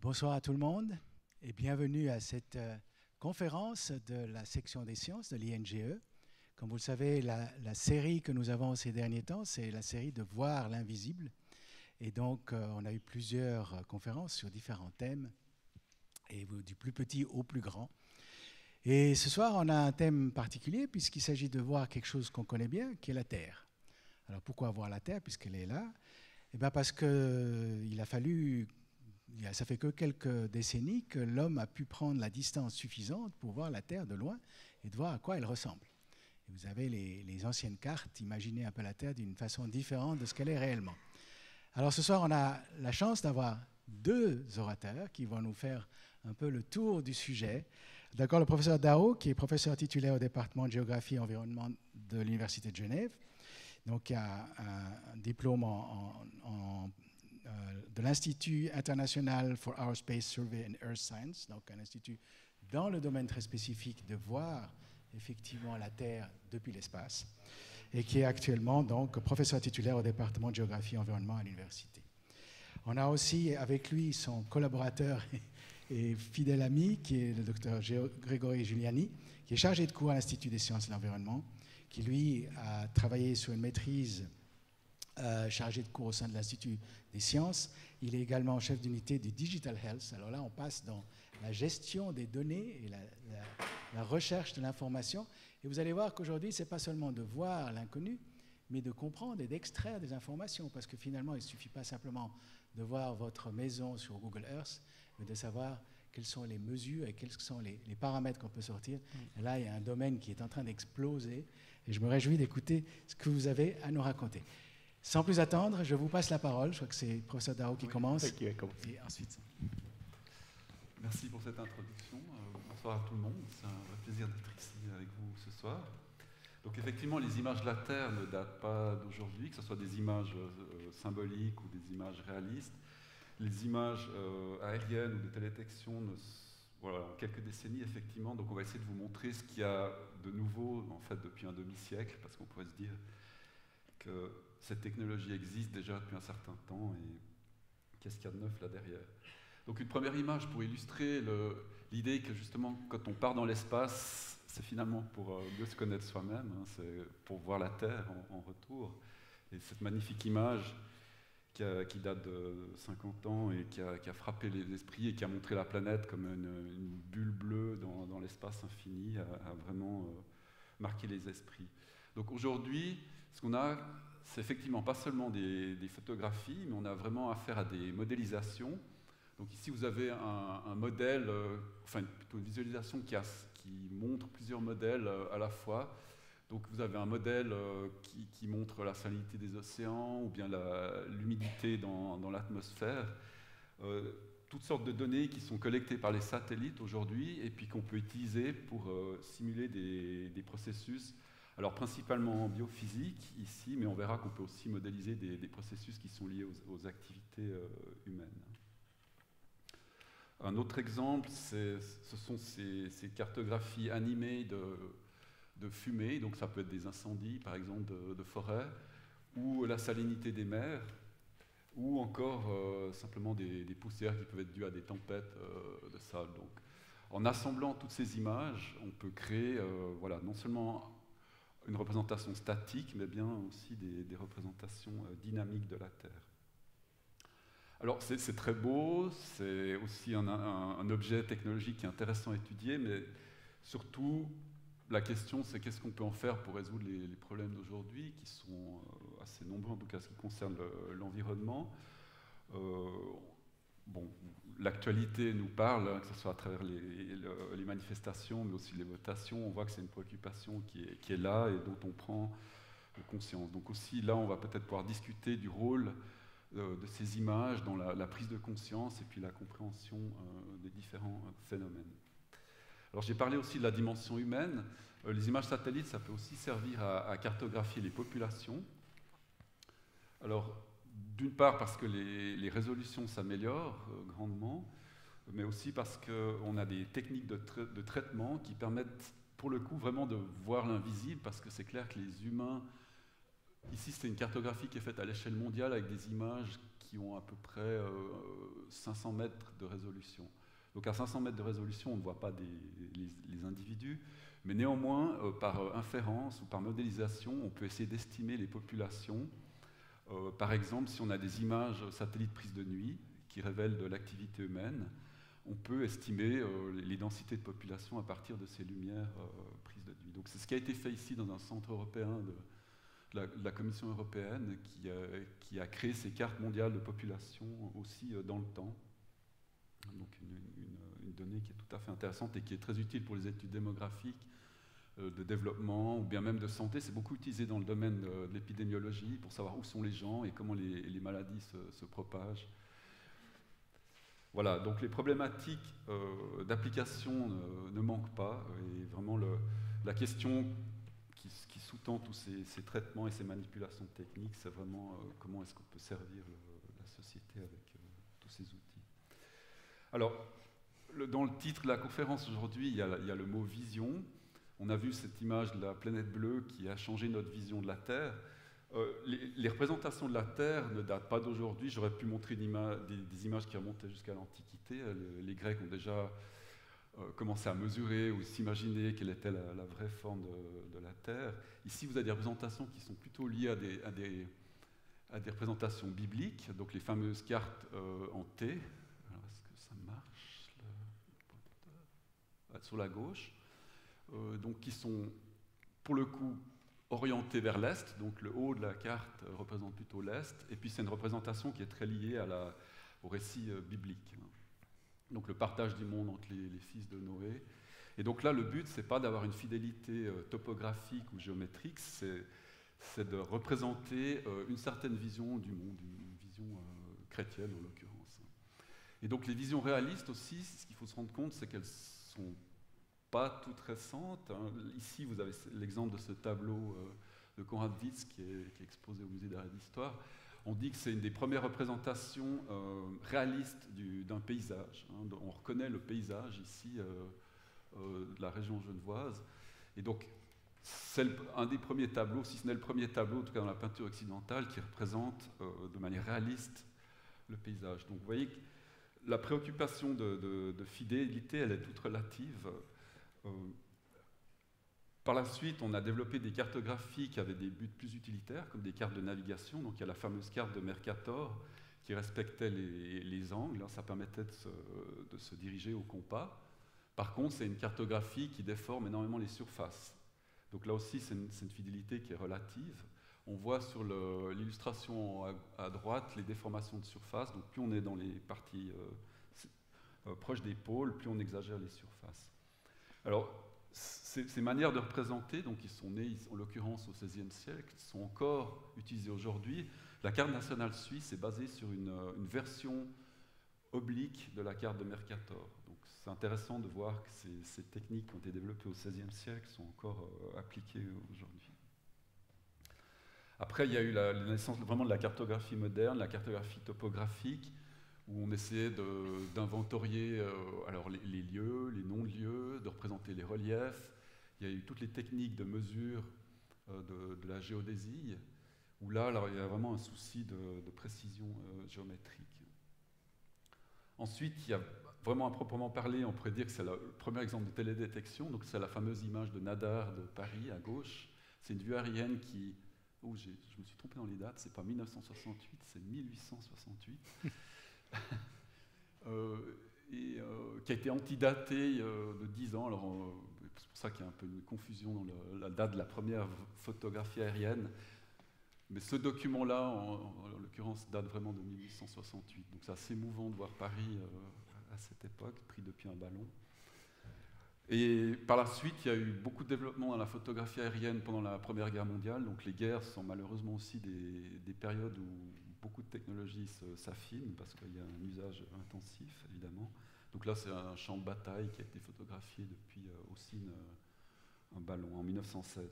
Bonsoir à tout le monde et bienvenue à cette conférence de la section des sciences de l'INGE. Comme vous le savez, la série que nous avons ces derniers temps, c'est la série de Voir l'invisible. Et donc, on a eu plusieurs conférences sur différents thèmes, et du plus petit au plus grand. Et ce soir, on a un thème particulier puisqu'il s'agit de voir quelque chose qu'on connaît bien, qui est la Terre. Alors pourquoi voir la Terre puisqu'elle est là? Eh bien parce qu'il a fallu... Ça fait que quelques décennies que l'homme a pu prendre la distance suffisante pour voir la Terre de loin et de voir à quoi elle ressemble. Et vous avez les anciennes cartes, imaginez un peu la Terre d'une façon différente de ce qu'elle est réellement. Alors ce soir, on a la chance d'avoir deux orateurs qui vont nous faire un peu le tour du sujet. D'accord, le professeur Dao, qui est professeur titulaire au département de géographie et environnement de l'Université de Genève, donc qui a un diplôme de l'Institut international for Aerospace Survey and Earth Science, donc un institut dans le domaine très spécifique de voir effectivement la Terre depuis l'espace, et qui est actuellement donc professeur titulaire au département de géographie et environnement à l'université. On a aussi avec lui son collaborateur et fidèle ami, qui est le docteur Grégory Giuliani, qui est chargé de cours à l'Institut des sciences de l'environnement, qui lui a travaillé sur une maîtrise chargé de cours au sein de l'Institut des sciences. Il est également chef d'unité du Digital Health. Alors là, on passe dans la gestion des données et la recherche de l'information. Et vous allez voir qu'aujourd'hui, ce n'est pas seulement de voir l'inconnu, mais de comprendre et d'extraire des informations. Parce que finalement, il ne suffit pas simplement de voir votre maison sur Google Earth, mais de savoir quelles sont les mesures et quels sont les paramètres qu'on peut sortir. Et là, il y a un domaine qui est en train d'exploser. Et je me réjouis d'écouter ce que vous avez à nous raconter. Sans plus attendre, je vous passe la parole. Je crois que c'est le professeur Dao qui commence. Et ensuite. Merci pour cette introduction. Bonsoir à tout le monde. C'est un vrai plaisir d'être ici avec vous ce soir. Donc effectivement, les images de la Terre ne datent pas d'aujourd'hui, que ce soit des images symboliques ou des images réalistes. Les images aériennes ou de télédétection, voilà, en quelques décennies, effectivement. Donc on va essayer de vous montrer ce qu'il y a de nouveau, en fait, depuis un demi-siècle, parce qu'on pourrait se dire que cette technologie existe déjà depuis un certain temps et qu'est-ce qu'il y a de neuf là derrière. Donc une première image pour illustrer l'idée que justement quand on part dans l'espace, c'est finalement pour mieux se connaître soi-même, hein, c'est pour voir la Terre en retour. Et cette magnifique image qui date de 50 ans et qui a frappé les esprits et qui a montré la planète comme une bulle bleue dans l'espace infini a vraiment marqué les esprits. Donc aujourd'hui, ce qu'on a, c'est effectivement pas seulement des photographies, mais on a vraiment affaire à des modélisations. Donc ici, vous avez un modèle, enfin plutôt une visualisation qui montre plusieurs modèles à la fois. Donc vous avez un modèle qui montre la salinité des océans ou bien l'humidité dans l'atmosphère. Toutes sortes de données qui sont collectées par les satellites aujourd'hui et puis qu'on peut utiliser pour simuler des processus. Alors principalement biophysique ici, mais on verra qu'on peut aussi modéliser des processus qui sont liés aux activités humaines. Un autre exemple, ce sont ces cartographies animées de fumée, donc ça peut être des incendies par exemple de forêt, ou la salinité des mers, ou encore simplement des poussières qui peuvent être dues à des tempêtes de sable. Donc, en assemblant toutes ces images, on peut créer voilà, non seulement une représentation statique, mais bien aussi des représentations dynamiques de la Terre. Alors c'est très beau, c'est aussi un objet technologique qui est intéressant à étudier, mais surtout la question c'est qu'est-ce qu'on peut en faire pour résoudre les problèmes d'aujourd'hui, qui sont assez nombreux en tout cas ce qui concerne l'environnement. Bon, l'actualité nous parle, hein, que ce soit à travers les manifestations, mais aussi les votations. On voit que c'est une préoccupation qui est là et dont on prend conscience. Donc aussi, là, on va peut-être pouvoir discuter du rôle de ces images dans la prise de conscience et puis la compréhension des différents phénomènes. Alors, j'ai parlé aussi de la dimension humaine. Les images satellites, ça peut aussi servir à cartographier les populations. Alors, d'une part parce que les résolutions s'améliorent grandement, mais aussi parce qu'on a des techniques de traitement qui permettent pour le coup vraiment de voir l'invisible, parce que c'est clair que les humains, ici c'est une cartographie qui est faite à l'échelle mondiale avec des images qui ont à peu près 500 mètres de résolution. Donc à 500 mètres de résolution, on ne voit pas les individus, mais néanmoins, par inférence ou par modélisation, on peut essayer d'estimer les populations. Par exemple, si on a des images satellites prises de nuit qui révèlent de l'activité humaine, on peut estimer les densités de population à partir de ces lumières prises de nuit. Donc c'est ce qui a été fait ici dans un centre européen de la Commission européenne qui a créé ces cartes mondiales de population aussi dans le temps. Donc une donnée qui est tout à fait intéressante et qui est très utile pour les études démographiques, de développement ou bien même de santé. C'est beaucoup utilisé dans le domaine de l'épidémiologie pour savoir où sont les gens et comment les maladies se propagent. Voilà, donc les problématiques d'application ne manquent pas, et vraiment la question qui sous-tend tous ces traitements et ces manipulations techniques, c'est vraiment comment est-ce qu'on peut servir la société avec tous ces outils. Alors, dans le titre de la conférence aujourd'hui, il y a le mot vision. On a vu cette image de la planète bleue qui a changé notre vision de la Terre. Les représentations de la Terre ne datent pas d'aujourd'hui. J'aurais pu montrer des images qui remontaient jusqu'à l'Antiquité. Les Grecs ont déjà commencé à mesurer ou s'imaginer quelle était la vraie forme de la Terre. Ici, vous avez des représentations qui sont plutôt liées à des représentations bibliques, donc les fameuses cartes en T. Alors, est-ce que ça marche sur la gauche, donc qui sont, pour le coup, orienté vers l'Est, donc le haut de la carte représente plutôt l'Est, et puis c'est une représentation qui est très liée au récit biblique. Donc le partage du monde entre les fils de Noé. Et donc là, le but, c'est pas d'avoir une fidélité topographique ou géométrique, c'est de représenter une certaine vision du monde, une vision chrétienne en l'occurrence. Et donc les visions réalistes aussi, ce qu'il faut se rendre compte, c'est qu'elles sont pas toutes récentes. Ici, vous avez l'exemple de ce tableau de Konrad Witz qui est exposé au musée d'art et d'histoire. On dit que c'est une des premières représentations réalistes d'un paysage. On reconnaît le paysage ici de la région genevoise. Et donc, c'est un des premiers tableaux, si ce n'est le premier tableau, en tout cas dans la peinture occidentale, qui représente de manière réaliste le paysage. Donc, vous voyez que la préoccupation de fidélité, elle est toute relative. Par la suite, on a développé des cartographies qui avaient des buts plus utilitaires, comme des cartes de navigation. Donc il y a la fameuse carte de Mercator qui respectait les angles, ça permettait de se diriger au compas. Par contre, c'est une cartographie qui déforme énormément les surfaces. Donc là aussi, c'est une fidélité qui est relative. On voit sur l'illustration à droite les déformations de surface. Donc plus on est dans les parties proches des pôles, plus on exagère les surfaces. Alors, ces manières de représenter, donc, qui sont nées en l'occurrence au XVIe siècle, sont encore utilisées aujourd'hui. La carte nationale suisse est basée sur une version oblique de la carte de Mercator. Donc, c'est intéressant de voir que ces techniques qui ont été développées au XVIe siècle sont encore appliquées aujourd'hui. Après, il y a eu la naissance vraiment de la cartographie moderne, la cartographie topographique, où on essayait d'inventorier les lieux, les non-lieux, de représenter les reliefs. Il y a eu toutes les techniques de mesure de la géodésie, où là, alors, il y a vraiment un souci de précision géométrique. Ensuite, il y a vraiment à proprement parler, on pourrait dire que c'est le premier exemple de télédétection, donc c'est la fameuse image de Nadar de Paris à gauche. C'est une vue aérienne qui... Oh, je me suis trompé dans les dates, c'est pas 1968, c'est 1868. Qui a été antidaté de 10 ans. Alors, c'est pour ça qu'il y a un peu une confusion dans la date de la première photographie aérienne. Mais ce document-là, en l'occurrence, date vraiment de 1868. Donc c'est assez émouvant de voir Paris à cette époque, pris depuis un ballon. Et par la suite, il y a eu beaucoup de développement dans la photographie aérienne pendant la Première Guerre mondiale. Donc les guerres sont malheureusement aussi des périodes où beaucoup de technologies s'affinent parce qu'il y a un usage intensif, évidemment. Donc là, c'est un champ de bataille qui a été photographié depuis aussi un ballon en 1916.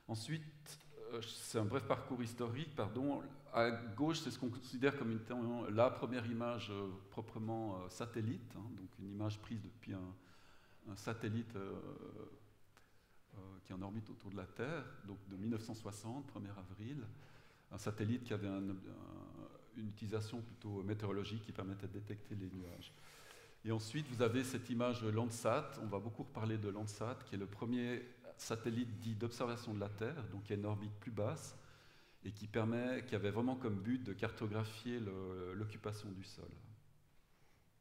Ensuite, c'est un bref parcours historique, pardon. À gauche, c'est ce qu'on considère comme la première image proprement satellite, donc une image prise depuis un satellite qui est en orbite autour de la Terre, donc de 1960, 1er avril. un satellite qui avait une utilisation plutôt météorologique qui permettait de détecter les nuages. Et ensuite, vous avez cette image Landsat. On va beaucoup reparler de Landsat, qui est le premier satellite dit d'observation de la Terre, donc qui a une orbite plus basse, et qui avait vraiment comme but de cartographier l'occupation du sol.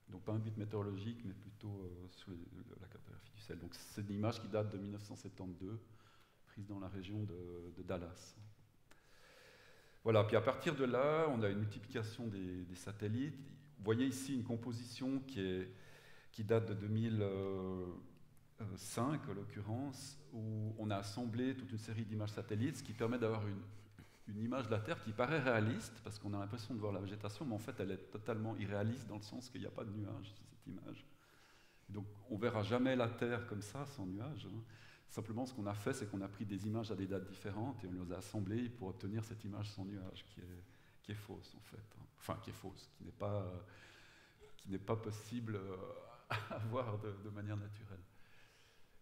Donc pas un but météorologique, mais plutôt sur la cartographie du sol. Donc c'est une image qui date de 1972, prise dans la région de Dallas. Voilà, puis à partir de là, on a une multiplication des satellites. Vous voyez ici une composition qui date de 2005, en l'occurrence, où on a assemblé toute une série d'images satellites, ce qui permet d'avoir une image de la Terre qui paraît réaliste, parce qu'on a l'impression de voir la végétation, mais en fait elle est totalement irréaliste dans le sens qu'il n'y a pas de nuages sur cette image. Donc on ne verra jamais la Terre comme ça, sans nuages. Simplement ce qu'on a fait, c'est qu'on a pris des images à des dates différentes et on les a assemblées pour obtenir cette image sans nuages, qui est fausse en fait. Enfin, qui est fausse, qui n'est pas possible à voir de manière naturelle.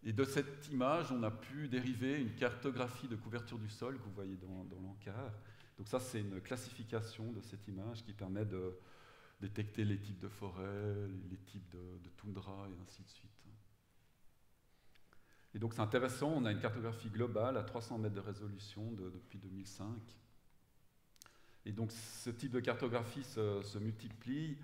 Et de cette image, on a pu dériver une cartographie de couverture du sol que vous voyez dans l'encart. Donc ça, c'est une classification de cette image qui permet de détecter les types de forêts, les types de toundra et ainsi de suite. Et donc c'est intéressant, on a une cartographie globale à 300 mètres de résolution depuis 2005. Et donc ce type de cartographie se multiplie.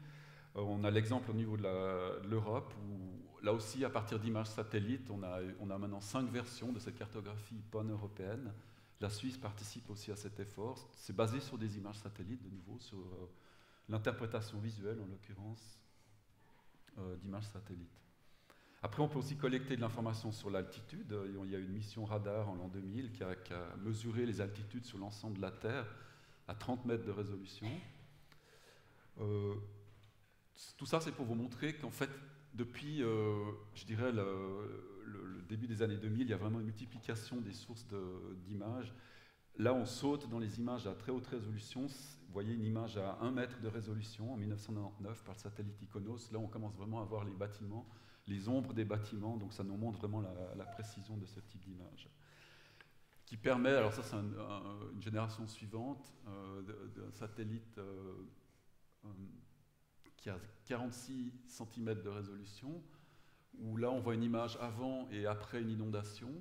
On a l'exemple au niveau de l'Europe où, là aussi, à partir d'images satellites, on a maintenant 5 versions de cette cartographie pan-européenne. La Suisse participe aussi à cet effort. C'est basé sur des images satellites, de nouveau, sur l'interprétation visuelle, en l'occurrence, d'images satellites. Après, on peut aussi collecter de l'information sur l'altitude. Il y a une mission radar en l'an 2000 qui a mesuré les altitudes sur l'ensemble de la Terre à 30 mètres de résolution. Tout ça, c'est pour vous montrer qu'en fait, depuis, je dirais, le début des années 2000, il y a vraiment une multiplication des sources d'images. Là, on saute dans les images à très haute résolution. Vous voyez une image à 1 mètre de résolution en 1999 par le satellite Iconos. Là, on commence vraiment à voir les bâtiments, les ombres des bâtiments. Donc, ça nous montre vraiment la précision de ce type d'image. Qui permet, alors ça, c'est une génération suivante d'un satellite qui a 46 cm de résolution, où là on voit une image avant et après une inondation.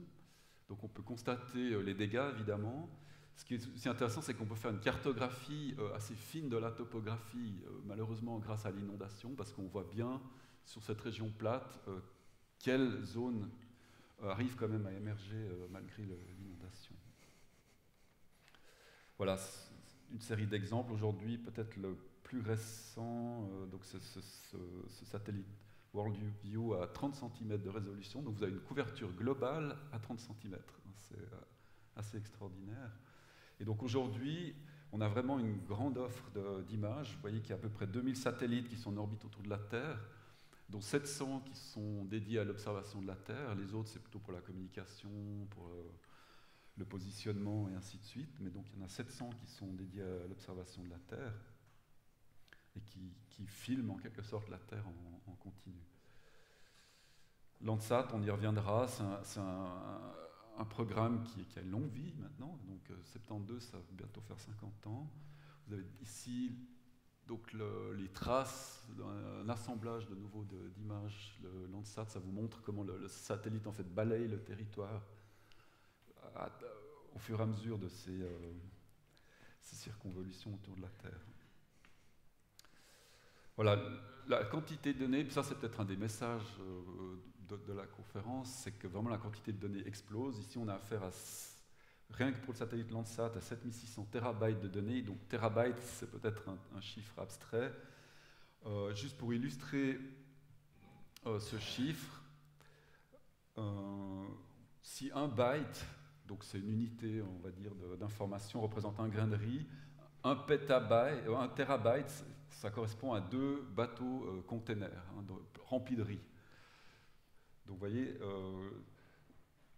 Donc on peut constater les dégâts évidemment. Ce qui est aussi intéressant, c'est qu'on peut faire une cartographie assez fine de la topographie, malheureusement grâce à l'inondation, parce qu'on voit bien sur cette région plate quelles zones arrivent quand même à émerger malgré l'inondation. Voilà, une série d'exemples. Aujourd'hui, peut-être le plus récent, donc ce satellite WorldView à 30 cm de résolution. Donc vous avez une couverture globale à 30 cm. C'est assez extraordinaire. Et donc aujourd'hui, on a vraiment une grande offre d'images. Vous voyez qu'il y a à peu près 2000 satellites qui sont en orbite autour de la Terre, dont 700 qui sont dédiés à l'observation de la Terre. Les autres, c'est plutôt pour la communication, pour le positionnement et ainsi de suite. Mais donc il y en a 700 qui sont dédiés à l'observation de la Terre et qui filment en quelque sorte la Terre en continu. Landsat, on y reviendra, c'est un programme qui a une longue vie maintenant, donc 72, ça va bientôt faire 50 ans. Vous avez ici donc les traces d'un assemblage de nouveau d'images. Le Landsat, ça vous montre comment le satellite en fait balaye le territoire au fur et à mesure de ces circonvolutions autour de la Terre. Voilà, la quantité de données, ça c'est peut-être un des messages de la conférence, c'est que vraiment la quantité de données explose. Ici on a affaire à, rien que pour le satellite Landsat, à 7600 terabytes de données. Donc terabyte, c'est peut-être un chiffre abstrait. Juste pour illustrer ce chiffre, si un byte, donc c'est une unité, on va dire, d'information, représente un grain de riz, un terabyte, ça correspond à 2 bateaux containers remplis de riz. Donc vous voyez,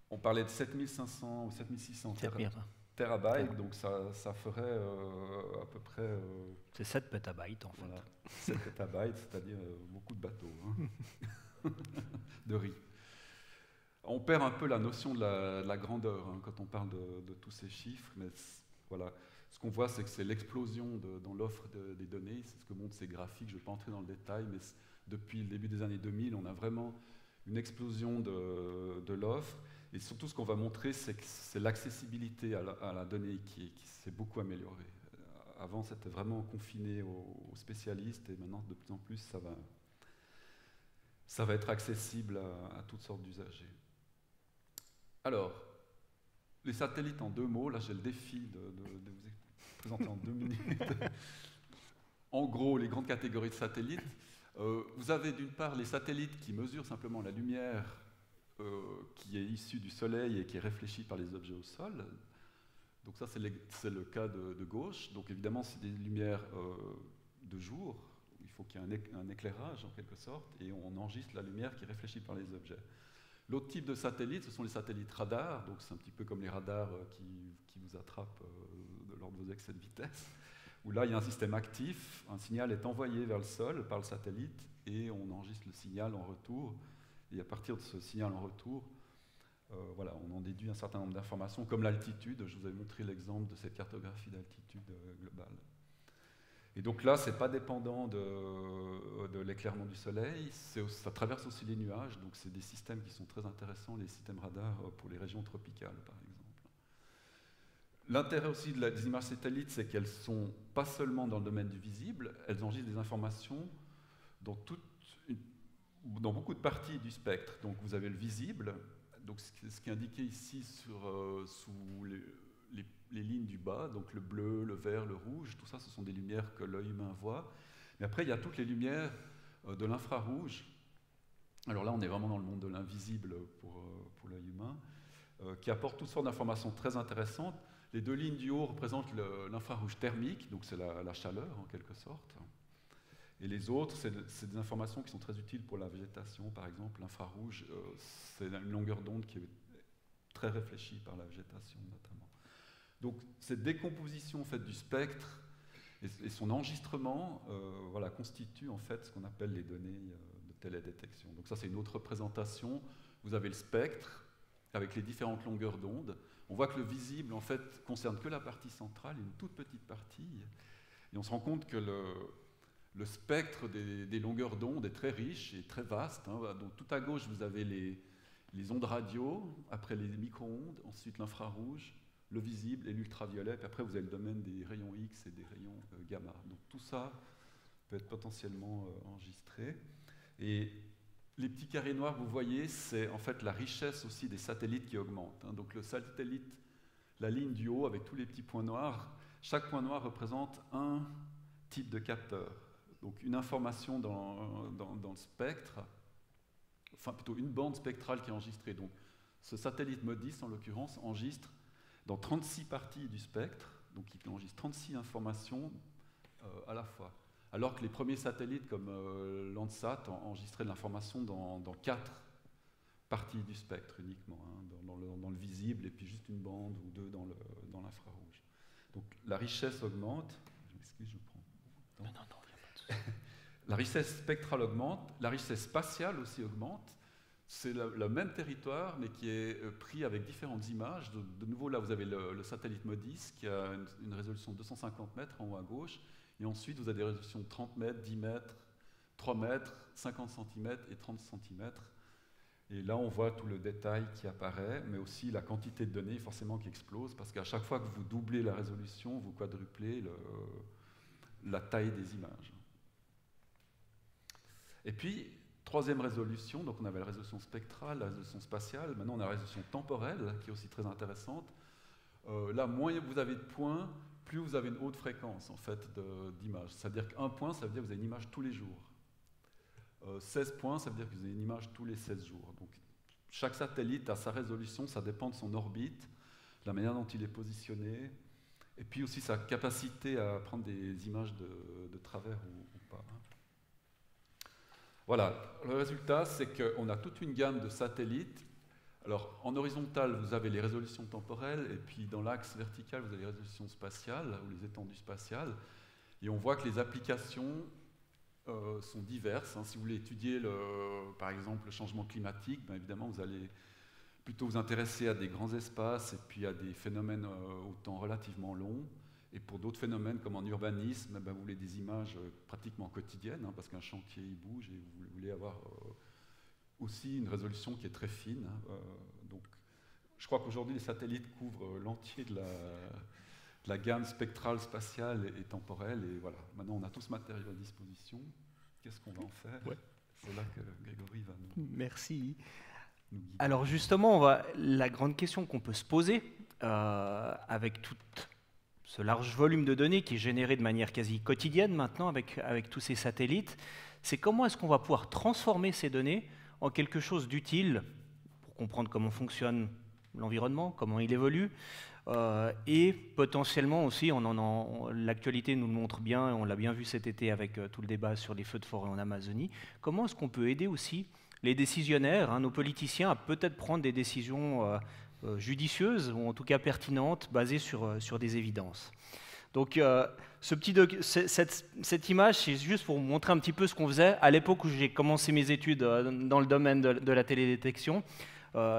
on parlait de 7500 ou 7600 terabytes, donc ça ferait à peu près... c'est 7 pétabytes en fait. Voilà, 7 pétabytes, c'est-à-dire beaucoup de bateaux de riz. On perd un peu la notion de la grandeur quand on parle de tous ces chiffres, mais voilà. Ce qu'on voit, c'est que c'est l'explosion dans l'offre des données. C'est ce que montrent ces graphiques. Je ne vais pas entrer dans le détail, mais depuis le début des années 2000, on a vraiment une explosion de l'offre. Et surtout, ce qu'on va montrer, c'est que c'est l'accessibilité à la donnée qui s'est beaucoup améliorée. Avant, c'était vraiment confiné aux spécialistes, et maintenant, de plus en plus, ça va être accessible à toutes sortes d'usagers. Alors, les satellites en 2 mots, là j'ai le défi de vous présenter en 2 minutes. En gros, les grandes catégories de satellites. Vous avez d'une part les satellites qui mesurent simplement la lumière qui est issue du Soleil et qui est réfléchie par les objets au sol. Donc ça, c'est le cas de gauche. Donc évidemment, c'est des lumières de jour. Il faut qu'il y ait un éclairage en quelque sorte, et on enregistre la lumière qui est réfléchie par les objets. L'autre type de satellite, ce sont les satellites radars. Donc c'est un petit peu comme les radars qui vous attrapent lors de vos excès de vitesse, où là, il y a un système actif. Un signal est envoyé vers le sol par le satellite, et on enregistre le signal en retour. Et à partir de ce signal en retour, voilà, on en déduit un certain nombre d'informations, comme l'altitude. Je vous avais montré l'exemple de cette cartographie d'altitude globale. Et donc là, ce n'est pas dépendant de l'éclairement du Soleil, ça traverse aussi les nuages, donc c'est des systèmes qui sont très intéressants, les systèmes radars pour les régions tropicales, par exemple. L'intérêt aussi des images satellites, c'est qu'elles ne sont pas seulement dans le domaine du visible, elles enregistrent des informations dans beaucoup de parties du spectre. Donc vous avez le visible, donc ce qui est indiqué ici sous les lignes du bas, donc le bleu, le vert, le rouge, tout ça, ce sont des lumières que l'œil humain voit. Mais après, il y a toutes les lumières de l'infrarouge. Alors là, on est vraiment dans le monde de l'invisible pour l'œil humain, qui apportent toutes sortes d'informations très intéressantes. Les 2 lignes du haut représentent l'infrarouge thermique, donc c'est la chaleur en quelque sorte. Et les autres, c'est des informations qui sont très utiles pour la végétation, par exemple. L'infrarouge, c'est une longueur d'onde qui est très réfléchie par la végétation notamment. Donc cette décomposition en fait, du spectre et son enregistrement voilà, constitue en fait ce qu'on appelle les données de télédétection. Donc ça, c'est une autre représentation. Vous avez le spectre avec les différentes longueurs d'onde. On voit que le visible en fait concerne que la partie centrale, une toute petite partie, et on se rend compte que le spectre des longueurs d'onde est très riche et très vaste. Hein. Donc tout à gauche, vous avez les ondes radio, après les micro-ondes, ensuite l'infrarouge, le visible et l'ultraviolet, puis après vous avez le domaine des rayons X et des rayons gamma. Donc tout ça peut être potentiellement enregistré. Et les petits carrés noirs que vous voyez, c'est en fait la richesse aussi des satellites qui augmente. Hein. Donc le satellite, la ligne du haut avec tous les petits points noirs, chaque point noir représente un type de capteur. Donc une information dans le spectre, enfin plutôt une bande spectrale qui est enregistrée. Donc ce satellite MODIS, en l'occurrence, enregistre dans 36 parties du spectre, donc il enregistre 36 informations à la fois. Alors que les premiers satellites comme Landsat enregistraient de l'information dans 4 parties du spectre uniquement, hein, dans le visible et puis juste une bande ou 2 dans l'infrarouge. Donc la richesse augmente. Je m'excuse, je prends. Non, il n'y a pas de souci. La richesse spectrale augmente, la richesse spatiale aussi augmente. C'est le même territoire, mais qui est pris avec différentes images. De nouveau, là, vous avez le satellite MODIS, qui a une résolution de 250 mètres en haut à gauche. Et ensuite, vous avez des résolutions de 30 mètres, 10 mètres, 3 mètres, 50 cm et 30 cm. Et là, on voit tout le détail qui apparaît, mais aussi la quantité de données, forcément, qui explose, parce qu'à chaque fois que vous doublez la résolution, vous quadruplez la taille des images. Et puis, troisième résolution, donc on avait la résolution spectrale, la résolution spatiale, maintenant on a la résolution temporelle, qui est aussi très intéressante. Là, moins vous avez de points, plus vous avez une haute fréquence en fait, d'images. C'est-à-dire qu'un point, ça veut dire que vous avez une image tous les jours. 16 points, ça veut dire que vous avez une image tous les 16 jours. Donc, chaque satellite a sa résolution, ça dépend de son orbite, de la manière dont il est positionné, et puis aussi sa capacité à prendre des images de travers ou pas. Voilà, le résultat, c'est qu'on a toute une gamme de satellites. Alors, en horizontal, vous avez les résolutions temporelles, et puis dans l'axe vertical, vous avez les résolutions spatiales, ou les étendues spatiales. Et on voit que les applications sont diverses. Hein. Si vous voulez étudier, par exemple, le changement climatique, bien évidemment, vous allez plutôt vous intéresser à des grands espaces, et puis à des phénomènes au temps relativement long. Et pour d'autres phénomènes comme en urbanisme, vous voulez des images pratiquement quotidiennes, hein, parce qu'un chantier il bouge et vous voulez avoir aussi une résolution qui est très fine. Donc, je crois qu'aujourd'hui les satellites couvrent l'entier de la gamme spectrale, spatiale et temporelle. Et voilà, maintenant on a tout ce matériel à disposition. Qu'est-ce qu'on va en faire? C'est là que Grégory va nous... Merci. Nous guider. Alors justement, la grande question qu'on peut se poser avec tout ce large volume de données qui est généré de manière quasi quotidienne maintenant avec tous ces satellites, c'est comment est-ce qu'on va pouvoir transformer ces données en quelque chose d'utile pour comprendre comment fonctionne l'environnement, comment il évolue, et potentiellement aussi, l'actualité nous le montre bien, on l'a bien vu cet été avec tout le débat sur les feux de forêt en Amazonie, comment est-ce qu'on peut aider aussi les décisionnaires, hein, nos politiciens, à peut-être prendre des décisions judicieuses, ou en tout cas pertinentes, basées sur des évidences. Donc cette image, c'est juste pour vous montrer un petit peu ce qu'on faisait. À l'époque où j'ai commencé mes études dans le domaine de la télédétection,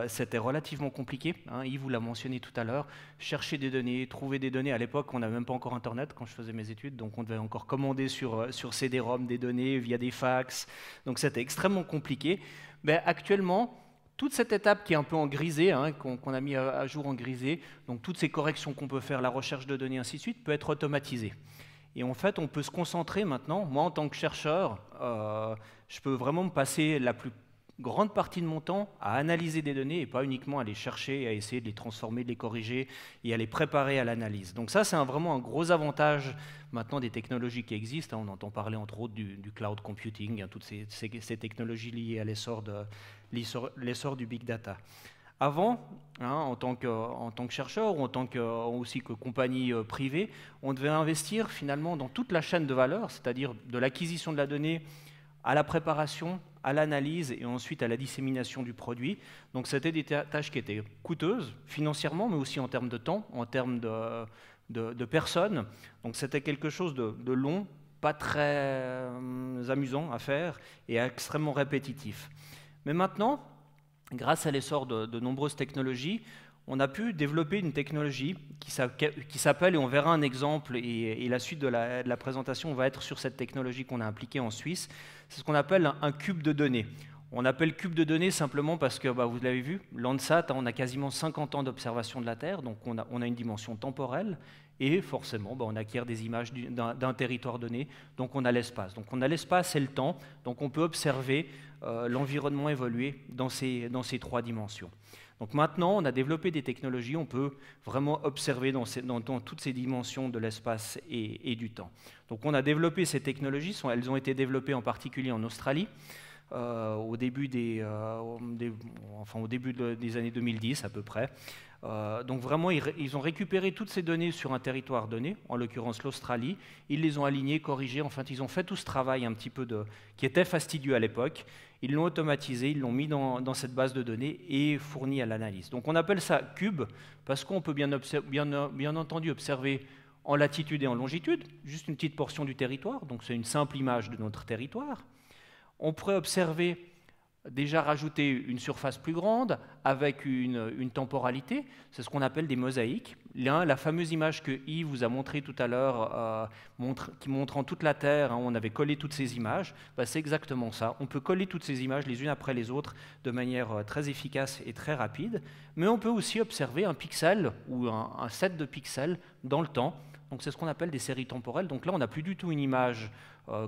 c'était relativement compliqué, hein, Yves vous l'a mentionné tout à l'heure, chercher des données, trouver des données. À l'époque, on n'avait même pas encore Internet quand je faisais mes études, donc on devait encore commander sur CD-ROM des données via des fax, donc c'était extrêmement compliqué. Mais actuellement, toute cette étape qui est un peu en grisé, hein, qu'on a mis à jour en grisé, donc toutes ces corrections qu'on peut faire, la recherche de données, ainsi de suite, peut être automatisée. Et en fait, on peut se concentrer maintenant, moi en tant que chercheur, je peux vraiment me passer la plus grande partie de mon temps à analyser des données et pas uniquement à les chercher, à essayer de les transformer, de les corriger et à les préparer à l'analyse. Donc ça, c'est vraiment un gros avantage maintenant des technologies qui existent. On entend parler entre autres du cloud computing, hein, toutes ces technologies liées à l'essor du big data. Avant, hein, en tant que chercheur ou aussi que compagnie privée, on devait investir finalement dans toute la chaîne de valeur, c'est-à-dire de l'acquisition de la donnée à la préparation, à l'analyse et ensuite à la dissémination du produit. Donc c'était des tâches qui étaient coûteuses financièrement, mais aussi en termes de temps, en termes de personnes. Donc c'était quelque chose de long, pas très amusant à faire et extrêmement répétitif. Mais maintenant, grâce à l'essor de nombreuses technologies, on a pu développer une technologie qui s'appelle, et on verra un exemple, et la suite de la présentation va être sur cette technologie qu'on a appliquée en Suisse, c'est ce qu'on appelle un cube de données. On appelle cube de données simplement parce que, vous l'avez vu, Landsat, on a quasiment 50 ans d'observation de la Terre, donc on a une dimension temporelle, et forcément, on acquiert des images d'un territoire donné, donc on a l'espace. Donc on a l'espace et le temps, donc on peut observer l'environnement évoluer dans ces 3 dimensions. Donc maintenant, on a développé des technologies, on peut vraiment observer dans toutes ces dimensions de l'espace et du temps. Donc on a développé ces technologies, elles ont été développées en particulier en Australie, au début des années 2010 à peu près. Donc vraiment, ils ont récupéré toutes ces données sur un territoire donné, en l'occurrence l'Australie, ils les ont alignées, corrigées, enfin ils ont fait tout ce travail un petit peu qui était fastidieux à l'époque, ils l'ont automatisé, ils l'ont mis dans cette base de données et fourni à l'analyse. Donc on appelle ça cube, parce qu'on peut bien entendu observer en latitude et en longitude, juste une petite portion du territoire, donc c'est une simple image de notre territoire. On pourrait observer, déjà rajouter une surface plus grande avec une temporalité, c'est ce qu'on appelle des mosaïques. La fameuse image que Yves vous a montrée tout à l'heure, qui montrant toute la Terre, hein, on avait collé toutes ces images, c'est exactement ça. On peut coller toutes ces images les unes après les autres de manière très efficace et très rapide, mais on peut aussi observer un pixel ou un set de pixels dans le temps. Donc c'est ce qu'on appelle des séries temporelles. Donc là, on n'a plus du tout une image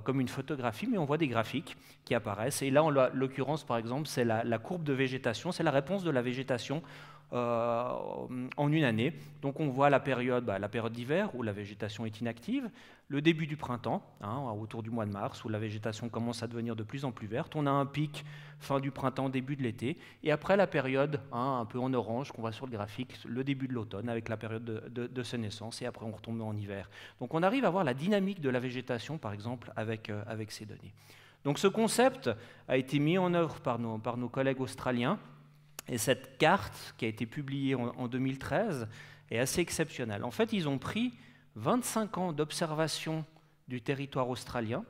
comme une photographie, mais on voit des graphiques qui apparaissent. Et là, en l'occurrence, par exemple, c'est la courbe de végétation, c'est la réponse de la végétation en une année. Donc on voit la période d'hiver où la végétation est inactive, le début du printemps, hein, autour du mois de mars, où la végétation commence à devenir de plus en plus verte. On a un pic fin du printemps, début de l'été. Et après la période, un peu en orange qu'on voit sur le graphique, le début de l'automne avec la période de sénescence. Et après on retombe en hiver. Donc on arrive à voir la dynamique de la végétation, par exemple, avec ces données. Donc ce concept a été mis en œuvre par nos collègues australiens. Et cette carte, qui a été publiée en 2013, est assez exceptionnelle. En fait, ils ont pris 25 ans d'observation du territoire australien,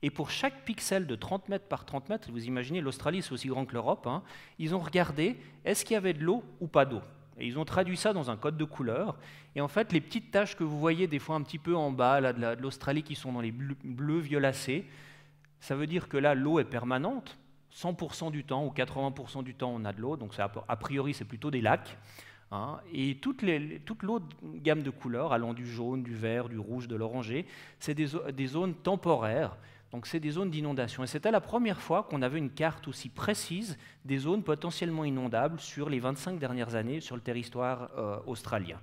et pour chaque pixel de 30 mètres par 30 mètres, vous imaginez, l'Australie c'est aussi grand que l'Europe, hein, ils ont regardé est-ce qu'il y avait de l'eau ou pas d'eau. Et ils ont traduit ça dans un code de couleur. Et en fait, les petites taches que vous voyez des fois un petit peu en bas là, de l'Australie qui sont dans les bleus violacés, ça veut dire que là, l'eau est permanente. 100% du temps ou 80% du temps, on a de l'eau. Donc a priori, c'est plutôt des lacs. Hein, et toute l'autre gamme de couleurs, allant du jaune, du vert, du rouge, de l'orangé, c'est des zones temporaires. Donc c'est des zones d'inondation. Et c'était la première fois qu'on avait une carte aussi précise des zones potentiellement inondables sur les 25 dernières années sur le territoire australien.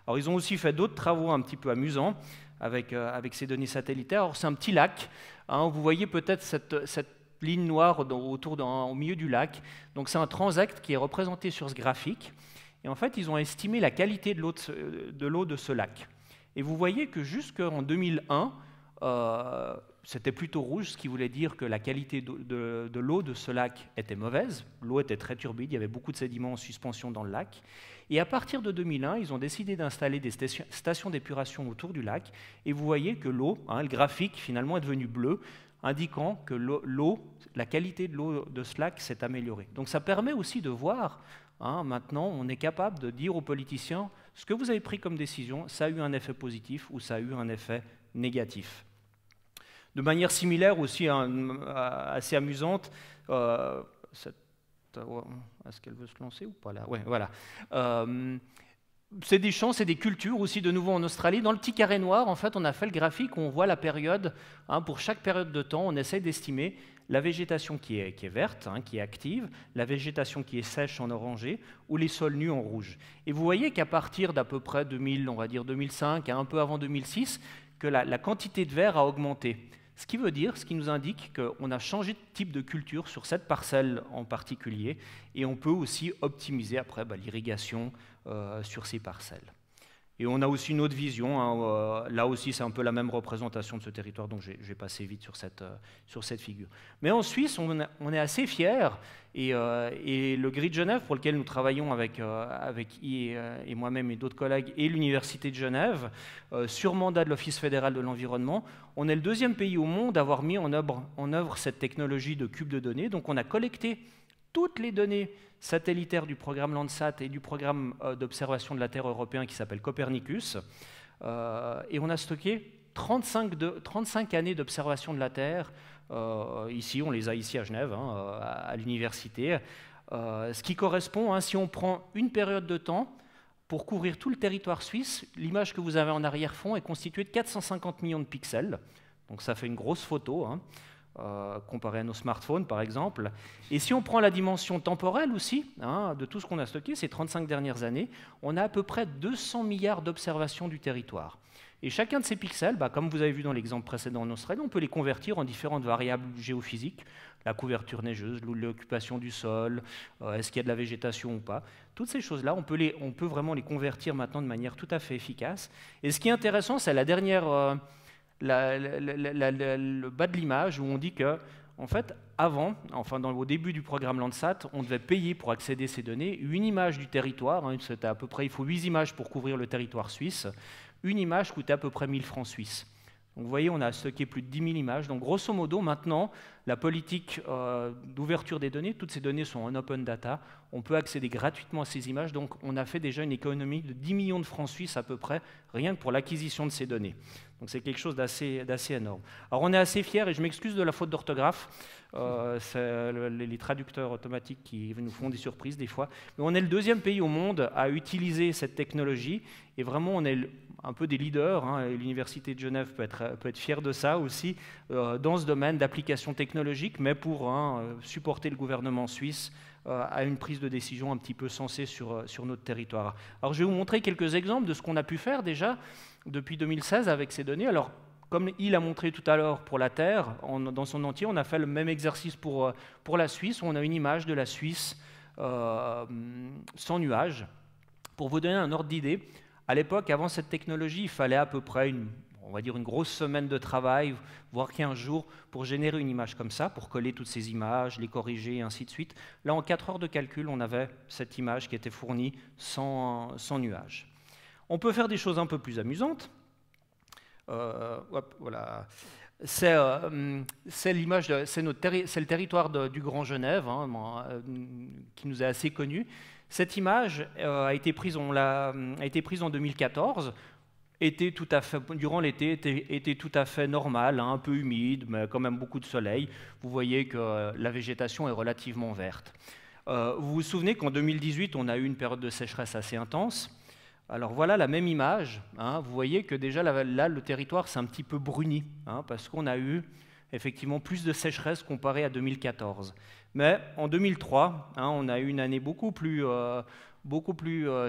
Alors ils ont aussi fait d'autres travaux un petit peu amusants avec ces données satellitaires. Alors c'est un petit lac. Hein, vous voyez peut-être cette ligne noire au milieu du lac. Donc c'est un transect qui est représenté sur ce graphique. Et en fait, ils ont estimé la qualité de l'eau de ce lac. Et vous voyez que jusqu'en 2001, c'était plutôt rouge, ce qui voulait dire que la qualité de l'eau de ce lac était mauvaise. L'eau était très turbide, il y avait beaucoup de sédiments en suspension dans le lac. Et à partir de 2001, ils ont décidé d'installer des stations d'épuration autour du lac. Et vous voyez que l'eau, hein, le graphique finalement est devenu bleu, indiquant que la qualité de l'eau de ce lac s'est améliorée. Donc ça permet aussi de voir. Hein, maintenant, on est capable de dire aux politiciens ce que vous avez pris comme décision, ça a eu un effet positif ou ça a eu un effet négatif. De manière similaire aussi, assez amusante, est-ce qu'elle veut se lancer ou pas là? Ouais, voilà. C'est des champs, c'est des cultures aussi de nouveau en Australie. Dans le petit carré noir, en fait, on a fait le graphique où on voit la période. Hein, pour chaque période de temps, on essaie d'estimer la végétation qui est verte, hein, qui est active, la végétation qui est sèche en orangé, ou les sols nus en rouge. Et vous voyez qu'à partir d'à peu près 2000, on va dire 2005, un peu avant 2006, que la quantité de vert a augmenté. Ce qui nous indique qu'on a changé de type de culture sur cette parcelle en particulier, et on peut aussi optimiser après l'irrigation sur ces parcelles. Et on a aussi une autre vision, hein, là aussi c'est un peu la même représentation de ce territoire, donc je vais passer vite sur cette figure. Mais en Suisse, on est assez fiers, et le GRI de Genève, pour lequel nous travaillons avec et moi-même et d'autres collègues, et l'Université de Genève, sur mandat de l'Office fédéral de l'environnement, on est le deuxième pays au monde à avoir mis en œuvre cette technologie de cube de données. Donc on a collecté toutes les données satellitaires du programme Landsat et du programme d'observation de la Terre européen qui s'appelle Copernicus. Et on a stocké 35 années d'observation de la Terre. Ici, on les a ici à Genève, hein, à l'université. Ce qui correspond, hein, si on prend une période de temps, pour couvrir tout le territoire suisse, l'image que vous avez en arrière-fond est constituée de 450 millions de pixels. Donc ça fait une grosse photo. Hein. Comparé à nos smartphones, par exemple. Et si on prend la dimension temporelle aussi, hein, de tout ce qu'on a stocké ces 35 dernières années, on a à peu près 200 milliards d'observations du territoire. Et chacun de ces pixels, comme vous avez vu dans l'exemple précédent en Australie, on peut les convertir en différentes variables géophysiques, la couverture neigeuse, l'occupation du sol, est-ce qu'il y a de la végétation ou pas. Toutes ces choses-là, on peut vraiment les convertir maintenant de manière tout à fait efficace. Et ce qui est intéressant, c'est la dernière... le bas de l'image où on dit que, en fait, au début du programme Landsat, on devait payer pour accéder à ces données. Une image du territoire, hein, c'était à peu près, il faut 8 images pour couvrir le territoire suisse. Une image coûtait à peu près 1000 francs suisses. Donc vous voyez, on a stocké plus de 10 000 images. Donc grosso modo, maintenant, la politique d'ouverture des données, toutes ces données sont en open data. On peut accéder gratuitement à ces images. Donc on a fait déjà une économie de 10 millions de francs suisses à peu près, rien que pour l'acquisition de ces données. Donc c'est quelque chose d'assez énorme. Alors on est assez fiers, et je m'excuse de la faute d'orthographe, c'est les traducteurs automatiques qui nous font des surprises des fois, mais on est le deuxième pays au monde à utiliser cette technologie, et vraiment on est un peu des leaders, hein, et l'Université de Genève peut être fière de ça aussi, dans ce domaine d'application technologique, mais pour supporter le gouvernement suisse à une prise de décision un petit peu sensée sur notre territoire. Alors je vais vous montrer quelques exemples de ce qu'on a pu faire déjà depuis 2016 avec ces données. Alors, comme il a montré tout à l'heure pour la Terre, dans son entier, on a fait le même exercice pour la Suisse, où on a une image de la Suisse sans nuages. Pour vous donner un ordre d'idée, à l'époque, avant cette technologie, il fallait à peu près une grosse semaine de travail, voire 15 jours, pour générer une image comme ça, pour coller toutes ces images, les corriger, et ainsi de suite. Là, en 4 heures de calcul, on avait cette image qui était fournie sans nuages. On peut faire des choses un peu plus amusantes. Voilà. C'est le territoire du Grand Genève, hein, qui nous est assez connu. Cette image a été prise en 2014, durant l'été, était tout à fait normal, hein, un peu humide, mais quand même beaucoup de soleil. Vous voyez que la végétation est relativement verte. Vous vous souvenez qu'en 2018, on a eu une période de sécheresse assez intense. Alors voilà la même image, hein, vous voyez que déjà là, le territoire s'est un petit peu bruni, hein, parce qu'on a eu effectivement plus de sécheresse comparé à 2014. Mais en 2003, hein, on a eu une année beaucoup plus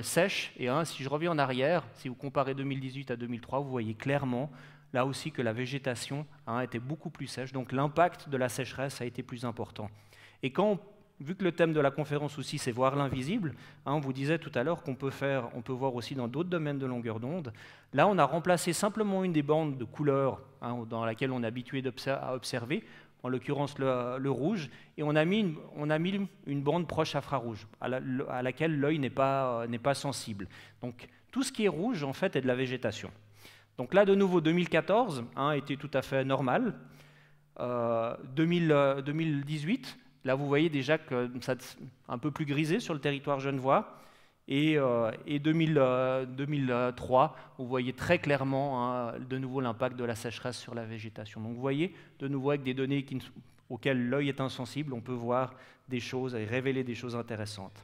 sèche, et hein, si je reviens en arrière, si vous comparez 2018 à 2003, vous voyez clairement là aussi que la végétation, hein, était beaucoup plus sèche, donc l'impact de la sécheresse a été plus important. Et vu que le thème de la conférence aussi, c'est voir l'invisible, hein, on vous disait tout à l'heure qu'on peut voir aussi dans d'autres domaines de longueur d'onde. Là, on a remplacé simplement une des bandes de couleurs, hein, dans laquelle on est habitué à observer, en l'occurrence le rouge, et on a mis une bande proche infrarouge, à laquelle l'œil n'est pas sensible. Donc tout ce qui est rouge, en fait, est de la végétation. Donc là, de nouveau, 2014 hein, était tout à fait normal. 2018, là, vous voyez déjà que c'est un peu plus grisé sur le territoire genevois. Et 2003, vous voyez très clairement hein, de nouveau l'impact de la sécheresse sur la végétation. Donc vous voyez, de nouveau, avec des données auxquelles l'œil est insensible, on peut voir des choses et révéler des choses intéressantes.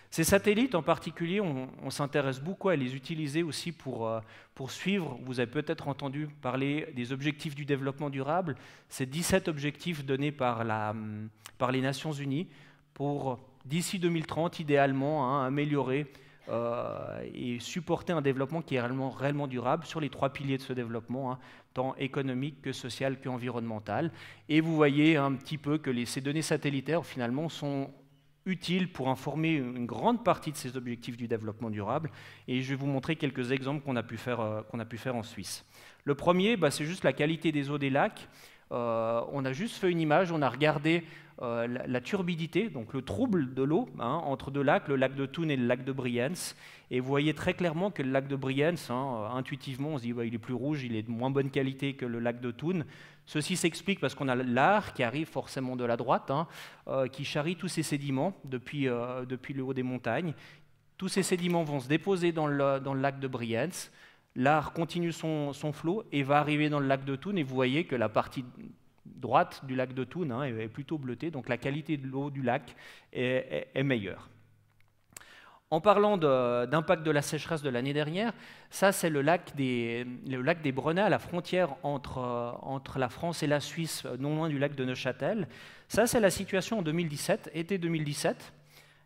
Ces satellites en particulier, on s'intéresse beaucoup à les utiliser aussi pour suivre. Vous avez peut-être entendu parler des objectifs du développement durable. C'est 17 objectifs donnés par les Nations Unies pour, d'ici 2030, idéalement, hein, améliorer et supporter un développement qui est réellement durable sur les 3 piliers de ce développement, hein, tant économique que social qu'environnemental. Et vous voyez un petit peu que ces données satellitaires, finalement, sont utiles pour informer une grande partie de ces objectifs du développement durable. Et je vais vous montrer quelques exemples qu'on a pu faire en Suisse. Le premier, c'est juste la qualité des eaux des lacs. On a juste fait une image, on a regardé la turbidité, donc le trouble de l'eau, hein, entre deux lacs, le lac de Thun et le lac de Brienz. Et vous voyez très clairement que le lac de Brienz, hein, intuitivement, on se dit il est plus rouge, il est de moins bonne qualité que le lac de Thun. Ceci s'explique parce qu'on a l'Aar qui arrive forcément de la droite, hein, qui charrie tous ces sédiments depuis le haut des montagnes. Tous ces sédiments vont se déposer dans le lac de Brienz. L'Aar continue son flot et va arriver dans le lac de Thun. Et vous voyez que la partie droite du lac de Thun hein, est plutôt bleutée, donc la qualité de l'eau du lac est meilleure. En parlant d'impact de la sécheresse de l'année dernière, ça c'est le lac des Brenets, à la frontière entre la France et la Suisse, non loin du lac de Neuchâtel. Ça c'est la situation en 2017, été 2017.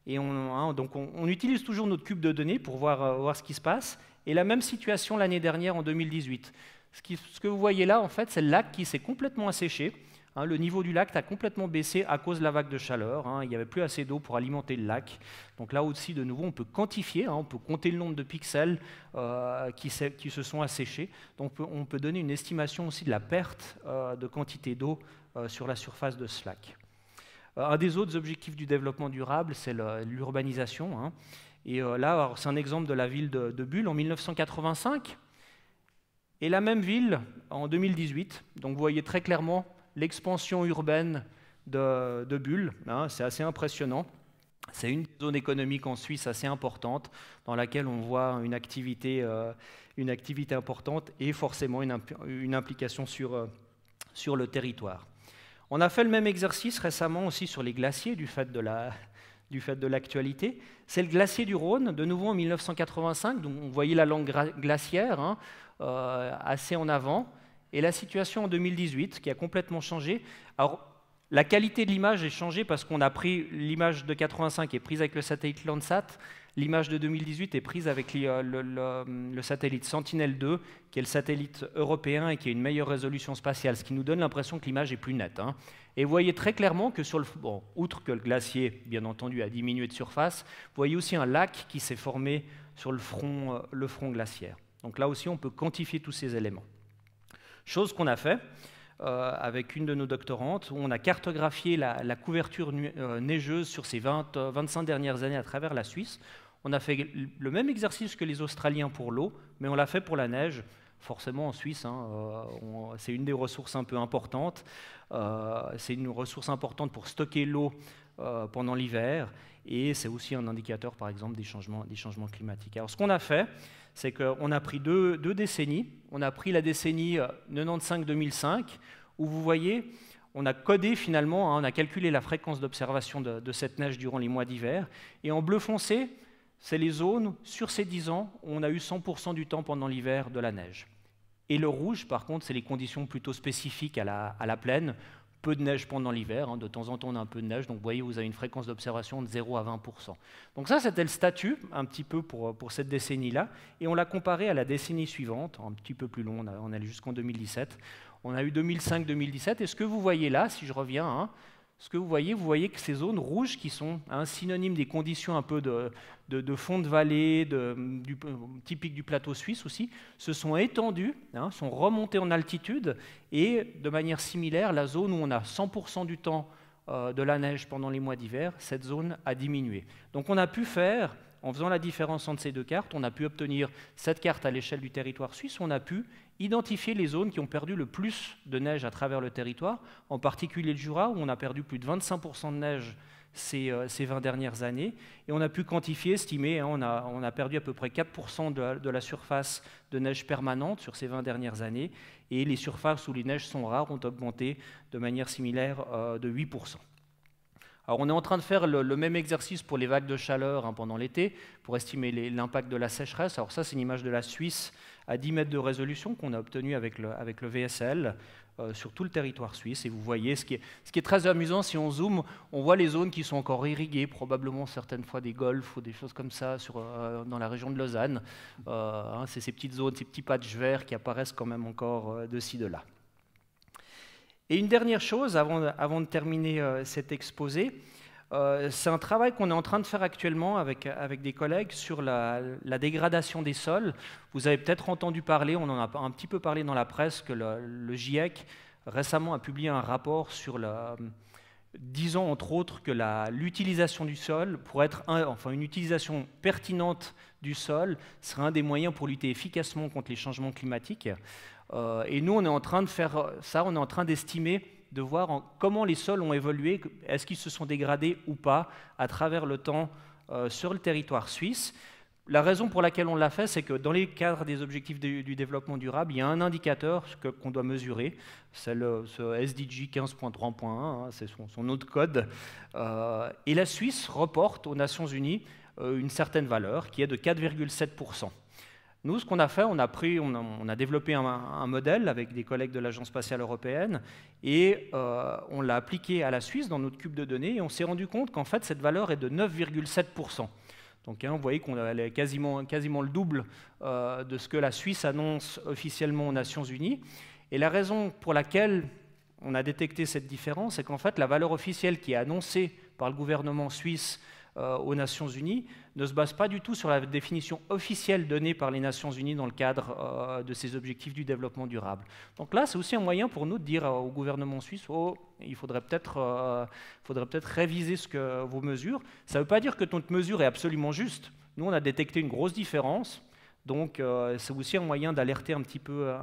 Et donc on utilise toujours notre cube de données pour voir ce qui se passe. Et la même situation l'année dernière en 2018. Ce que vous voyez là, en fait, c'est le lac qui s'est complètement asséché. Hein, le niveau du lac a complètement baissé à cause de la vague de chaleur. Hein, il n'y avait plus assez d'eau pour alimenter le lac. Donc là aussi, de nouveau, on peut quantifier, hein, on peut compter le nombre de pixels qui se sont asséchés. Donc on peut donner une estimation aussi de la perte de quantité d'eau sur la surface de ce lac. Un des autres objectifs du développement durable, c'est l'urbanisation. Hein. Et là, c'est un exemple de la ville de Bulle en 1985. Et la même ville en 2018. Donc vous voyez très clairement l'expansion urbaine de Bulle, hein, c'est assez impressionnant. C'est une zone économique en Suisse assez importante dans laquelle on voit une activité importante et forcément une implication sur le territoire. On a fait le même exercice récemment aussi sur les glaciers du fait de l'actualité. C'est le glacier du Rhône, de nouveau en 1985, donc vous voyez la langue glaciaire hein, assez en avant. Et la situation en 2018, qui a complètement changé. Alors, la qualité de l'image est changée parce qu'on a pris l'image de 85 est prise avec le satellite Landsat. L'image de 2018 est prise avec le satellite Sentinel-2, qui est le satellite européen et qui a une meilleure résolution spatiale, ce qui nous donne l'impression que l'image est plus nette. Hein. Et vous voyez très clairement que outre que le glacier, bien entendu, a diminué de surface, vous voyez aussi un lac qui s'est formé sur le front glaciaire. Donc là aussi, on peut quantifier tous ces éléments. Chose qu'on a fait avec une de nos doctorantes, où on a cartographié la couverture neigeuse sur ces 25 dernières années à travers la Suisse. On a fait le même exercice que les Australiens pour l'eau, mais on l'a fait pour la neige. forcément en Suisse, hein, c'est une des ressources un peu importantes. C'est une ressource importante pour stocker l'eau pendant l'hiver, et c'est aussi un indicateur, par exemple, des changements climatiques. Alors, ce qu'on a fait, c'est qu'on a pris deux décennies. On a pris la décennie 95-2005, où vous voyez, on a codé finalement, hein, on a calculé la fréquence d'observation de cette neige durant les mois d'hiver, et en bleu foncé, c'est les zones, sur ces 10 ans, où on a eu 100% du temps pendant l'hiver de la neige. Et le rouge, par contre, c'est les conditions plutôt spécifiques à la plaine, peu de neige pendant l'hiver, hein, de temps en temps on a un peu de neige, donc vous voyez, vous avez une fréquence d'observation de 0 à 20%. Donc ça, c'était le statut, un petit peu pour cette décennie-là, et on l'a comparé à la décennie suivante, un petit peu plus long, on allait jusqu'en 2017. On a eu 2005-2017, et ce que vous voyez là, si je reviens, hein, ce que vous voyez que ces zones rouges, qui sont synonymes des conditions un peu de fond de vallée, typiques du plateau suisse aussi, se sont étendues, hein, sont remontées en altitude, et de manière similaire, la zone où on a 100% du temps de la neige pendant les mois d'hiver, cette zone a diminué. Donc on a pu faire, en faisant la différence entre ces deux cartes, on a pu obtenir cette carte à l'échelle du territoire suisse, on a pu identifier les zones qui ont perdu le plus de neige à travers le territoire, en particulier le Jura, où on a perdu plus de 25% de neige ces 20 dernières années, et on a pu quantifier, estimer, hein, on a perdu à peu près 4% de la surface de neige permanente sur ces 20 dernières années, et les surfaces où les neiges sont rares ont augmenté de manière similaire de 8%. Alors on est en train de faire le même exercice pour les vagues de chaleur, hein, pendant l'été, pour estimer l'impact de la sécheresse. Alors ça, c'est une image de la Suisse à 10 mètres de résolution qu'on a obtenue avec le VSL sur tout le territoire suisse. Et vous voyez, ce qui est très amusant, si on zoome, on voit les zones qui sont encore irriguées, probablement certaines fois des golfs ou des choses comme ça dans la région de Lausanne. Hein, c'est ces petites zones, ces petits patchs verts qui apparaissent quand même encore de ci, de là. Et une dernière chose, avant de terminer cet exposé, c'est un travail qu'on est en train de faire actuellement avec des collègues sur la dégradation des sols. Vous avez peut-être entendu parler, on en a un petit peu parlé dans la presse, que le GIEC récemment a publié un rapport disant entre autres que l'utilisation du sol, pour être une utilisation pertinente du sol, serait un des moyens pour lutter efficacement contre les changements climatiques. Et nous, on est en train de faire ça, on est en train d'estimer, de voir comment les sols ont évolué, est-ce qu'ils se sont dégradés ou pas à travers le temps sur le territoire suisse. La raison pour laquelle on l'a fait, c'est que dans les cadres des objectifs du développement durable, il y a un indicateur qu'on doit mesurer, c'est ce SDG 15.3.1, hein, c'est son autre code, et la Suisse reporte aux Nations Unies une certaine valeur qui est de 4,7%. Nous, ce qu'on a fait, on a développé un modèle avec des collègues de l'Agence spatiale européenne et on l'a appliqué à la Suisse dans notre cube de données et on s'est rendu compte qu'en fait, cette valeur est de 9,7%. Donc, hein, vous voyez qu'on est quasiment le double de ce que la Suisse annonce officiellement aux Nations Unies. Et la raison pour laquelle on a détecté cette différence, c'est qu'en fait, la valeur officielle qui est annoncée par le gouvernement suisse aux Nations Unies ne se base pas du tout sur la définition officielle donnée par les Nations Unies dans le cadre de ces objectifs du développement durable. Donc là, c'est aussi un moyen pour nous de dire au gouvernement suisse il faudrait peut-être réviser vos mesures. Ça ne veut pas dire que notre mesure est absolument juste. Nous, on a détecté une grosse différence, donc c'est aussi un moyen d'alerter un petit peu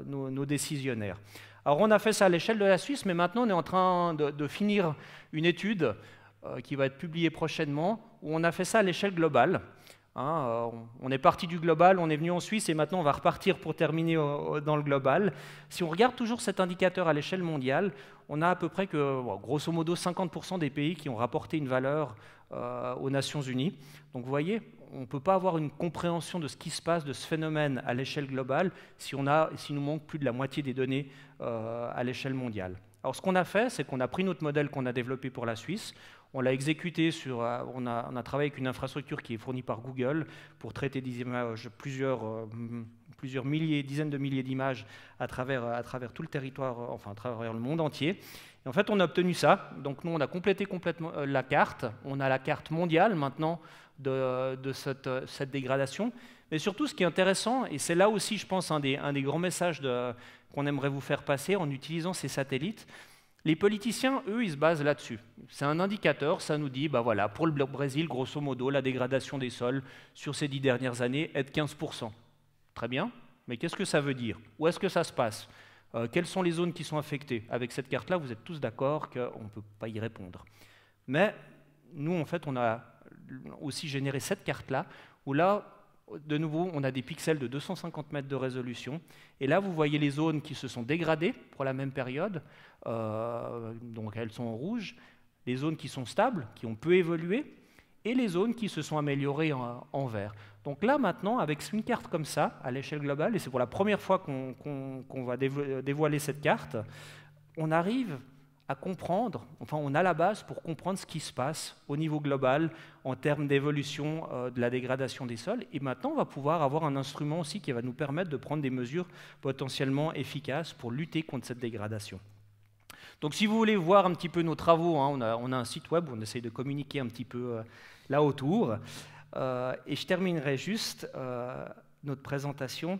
nos décisionnaires. Alors on a fait ça à l'échelle de la Suisse, mais maintenant on est en train de finir une étude qui va être publié prochainement, où on a fait ça à l'échelle globale. Hein, on est parti du global, on est venu en Suisse et maintenant on va repartir pour terminer dans le global. Si on regarde toujours cet indicateur à l'échelle mondiale, on a à peu près grosso modo 50% des pays qui ont rapporté une valeur aux Nations Unies. Donc vous voyez, on ne peut pas avoir une compréhension de ce qui se passe, de ce phénomène à l'échelle globale, s'il nous manque plus de la moitié des données à l'échelle mondiale. Alors ce qu'on a fait, c'est qu'on a pris notre modèle qu'on a développé pour la Suisse, on l'a exécuté on a travaillé avec une infrastructure qui est fournie par Google pour traiter des images, plusieurs milliers, dizaines de milliers d'images à travers tout le territoire, à travers le monde entier. Et en fait, on a obtenu ça. Donc nous, on a complété complètement la carte. On a la carte mondiale maintenant de cette dégradation. Mais surtout, ce qui est intéressant, et c'est là aussi, je pense, un des grands messages qu'on aimerait vous faire passer en utilisant ces satellites, les politiciens, eux, ils se basent là-dessus. C'est un indicateur, ça nous dit, voilà, pour le Brésil, grosso modo, la dégradation des sols sur ces 10 dernières années est de 15%. Très bien, Mais qu'est-ce que ça veut dire? Où est-ce que ça se passe? Quelles sont les zones qui sont affectées? Avec cette carte-là, vous êtes tous d'accord qu'on ne peut pas y répondre. Mais nous, en fait, on a aussi généré cette carte-là, où là, de nouveau, on a des pixels de 250 mètres de résolution. Et là, vous voyez les zones qui se sont dégradées pour la même période. Donc, elles sont en rouge. Les zones qui sont stables, qui ont peu évolué, et les zones qui se sont améliorées en vert. Donc là, maintenant, avec une carte comme ça, à l'échelle globale, et c'est pour la première fois qu'on va dévoiler cette carte, on arrive à comprendre, enfin on a la base pour comprendre ce qui se passe au niveau global en termes d'évolution de la dégradation des sols. Et maintenant, on va pouvoir avoir un instrument aussi qui va nous permettre de prendre des mesures potentiellement efficaces pour lutter contre cette dégradation. Donc si vous voulez voir un petit peu nos travaux, hein, on a un site web où on essaye de communiquer un petit peu là autour. Et je terminerai juste notre présentation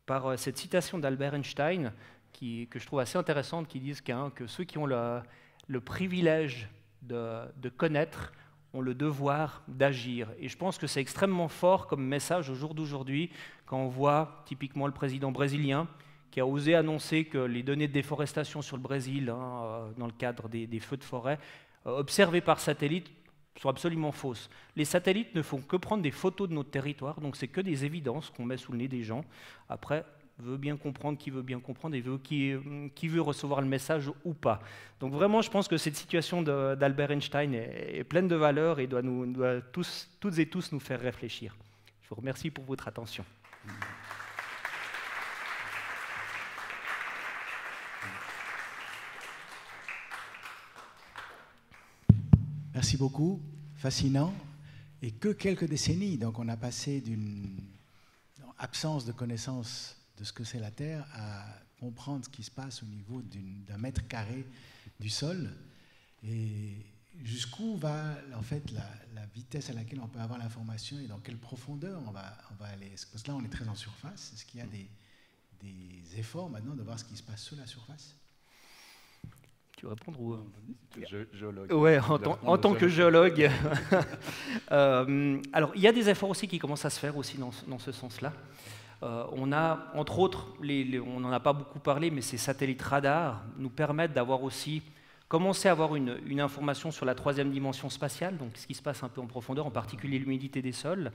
par cette citation d'Albert Einstein que je trouve assez intéressante, qui dit que ceux qui ont le privilège de connaître ont le devoir d'agir. Et je pense que c'est extrêmement fort comme message au jour d'aujourd'hui, quand on voit typiquement le président brésilien qui a osé annoncer que les données de déforestation sur le Brésil, dans le cadre des feux de forêt, observés par satellite, sont absolument fausses. Les satellites ne font que prendre des photos de notre territoire, donc c'est que des évidences qu'on met sous le nez des gens. Après, veut bien comprendre qui veut bien comprendre et qui veut recevoir le message ou pas. Donc vraiment, je pense que cette situation d'Albert Einstein est pleine de valeur et doit toutes et tous nous faire réfléchir. Je vous remercie pour votre attention. Merci beaucoup, fascinant. Et que quelques décennies, donc on a passé d'une absence de connaissance de ce que c'est la Terre à comprendre ce qui se passe au niveau d'un mètre carré du sol et jusqu'où va en fait la vitesse à laquelle on peut avoir l'information et dans quelle profondeur on va aller. Parce que là on est très en surface. Est-ce qu'il y a des efforts maintenant de voir ce qui se passe sous la surface? Tu veux répondre ou... Géologue. Ouais, en tant que géologue. Alors, il y a des efforts aussi qui commencent à se faire aussi dans ce sens-là. On a, entre autres, on n'en a pas beaucoup parlé, mais ces satellites radars nous permettent d'avoir aussi commencé à avoir une information sur la troisième dimension spatiale, donc ce qui se passe un peu en profondeur, en particulier l'humidité des sols.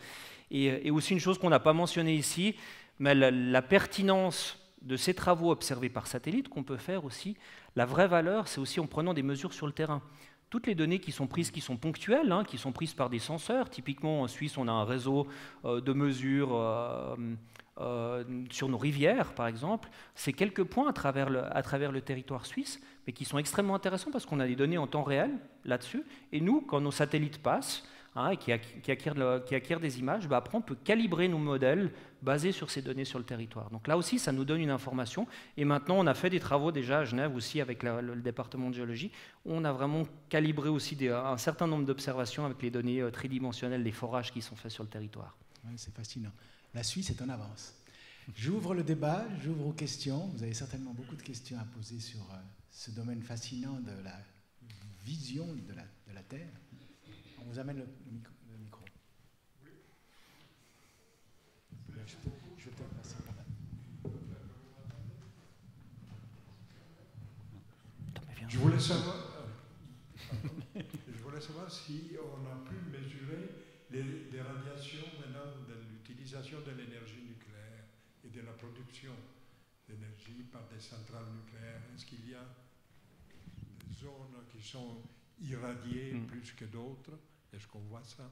Et aussi une chose qu'on n'a pas mentionnée ici, mais la pertinence de ces travaux observés par satellite qu'on peut faire aussi. La vraie valeur, c'est aussi en prenant des mesures sur le terrain. Toutes les données qui sont prises, qui sont ponctuelles, hein, qui sont prises par des senseurs. Typiquement, en Suisse, on a un réseau de mesures sur nos rivières, par exemple. C'est quelques points à travers le territoire suisse, mais qui sont extrêmement intéressants parce qu'on a des données en temps réel là-dessus. Et nous, quand nos satellites passent, hein, qui acquièrent des images, bah après on peut calibrer nos modèles basés sur ces données sur le territoire. Donc là aussi, ça nous donne une information. Et maintenant, on a fait des travaux déjà à Genève aussi avec le département de géologie, où on a vraiment calibré aussi un certain nombre d'observations avec les données tridimensionnelles des forages qui sont faits sur le territoire. Ouais, c'est fascinant. La Suisse est en avance. J'ouvre le débat, j'ouvre aux questions. Vous avez certainement beaucoup de questions à poser sur ce domaine fascinant de la vision de la Terre. On vous amène le micro. Je vais te passer par là. Je voulais savoir si on a pu mesurer les radiations maintenant de l'utilisation de l'énergie nucléaire et de la production d'énergie par des centrales nucléaires. Est-ce qu'il y a des zones qui sont irradiées plus que d'autres? Est-ce qu'on voit ça?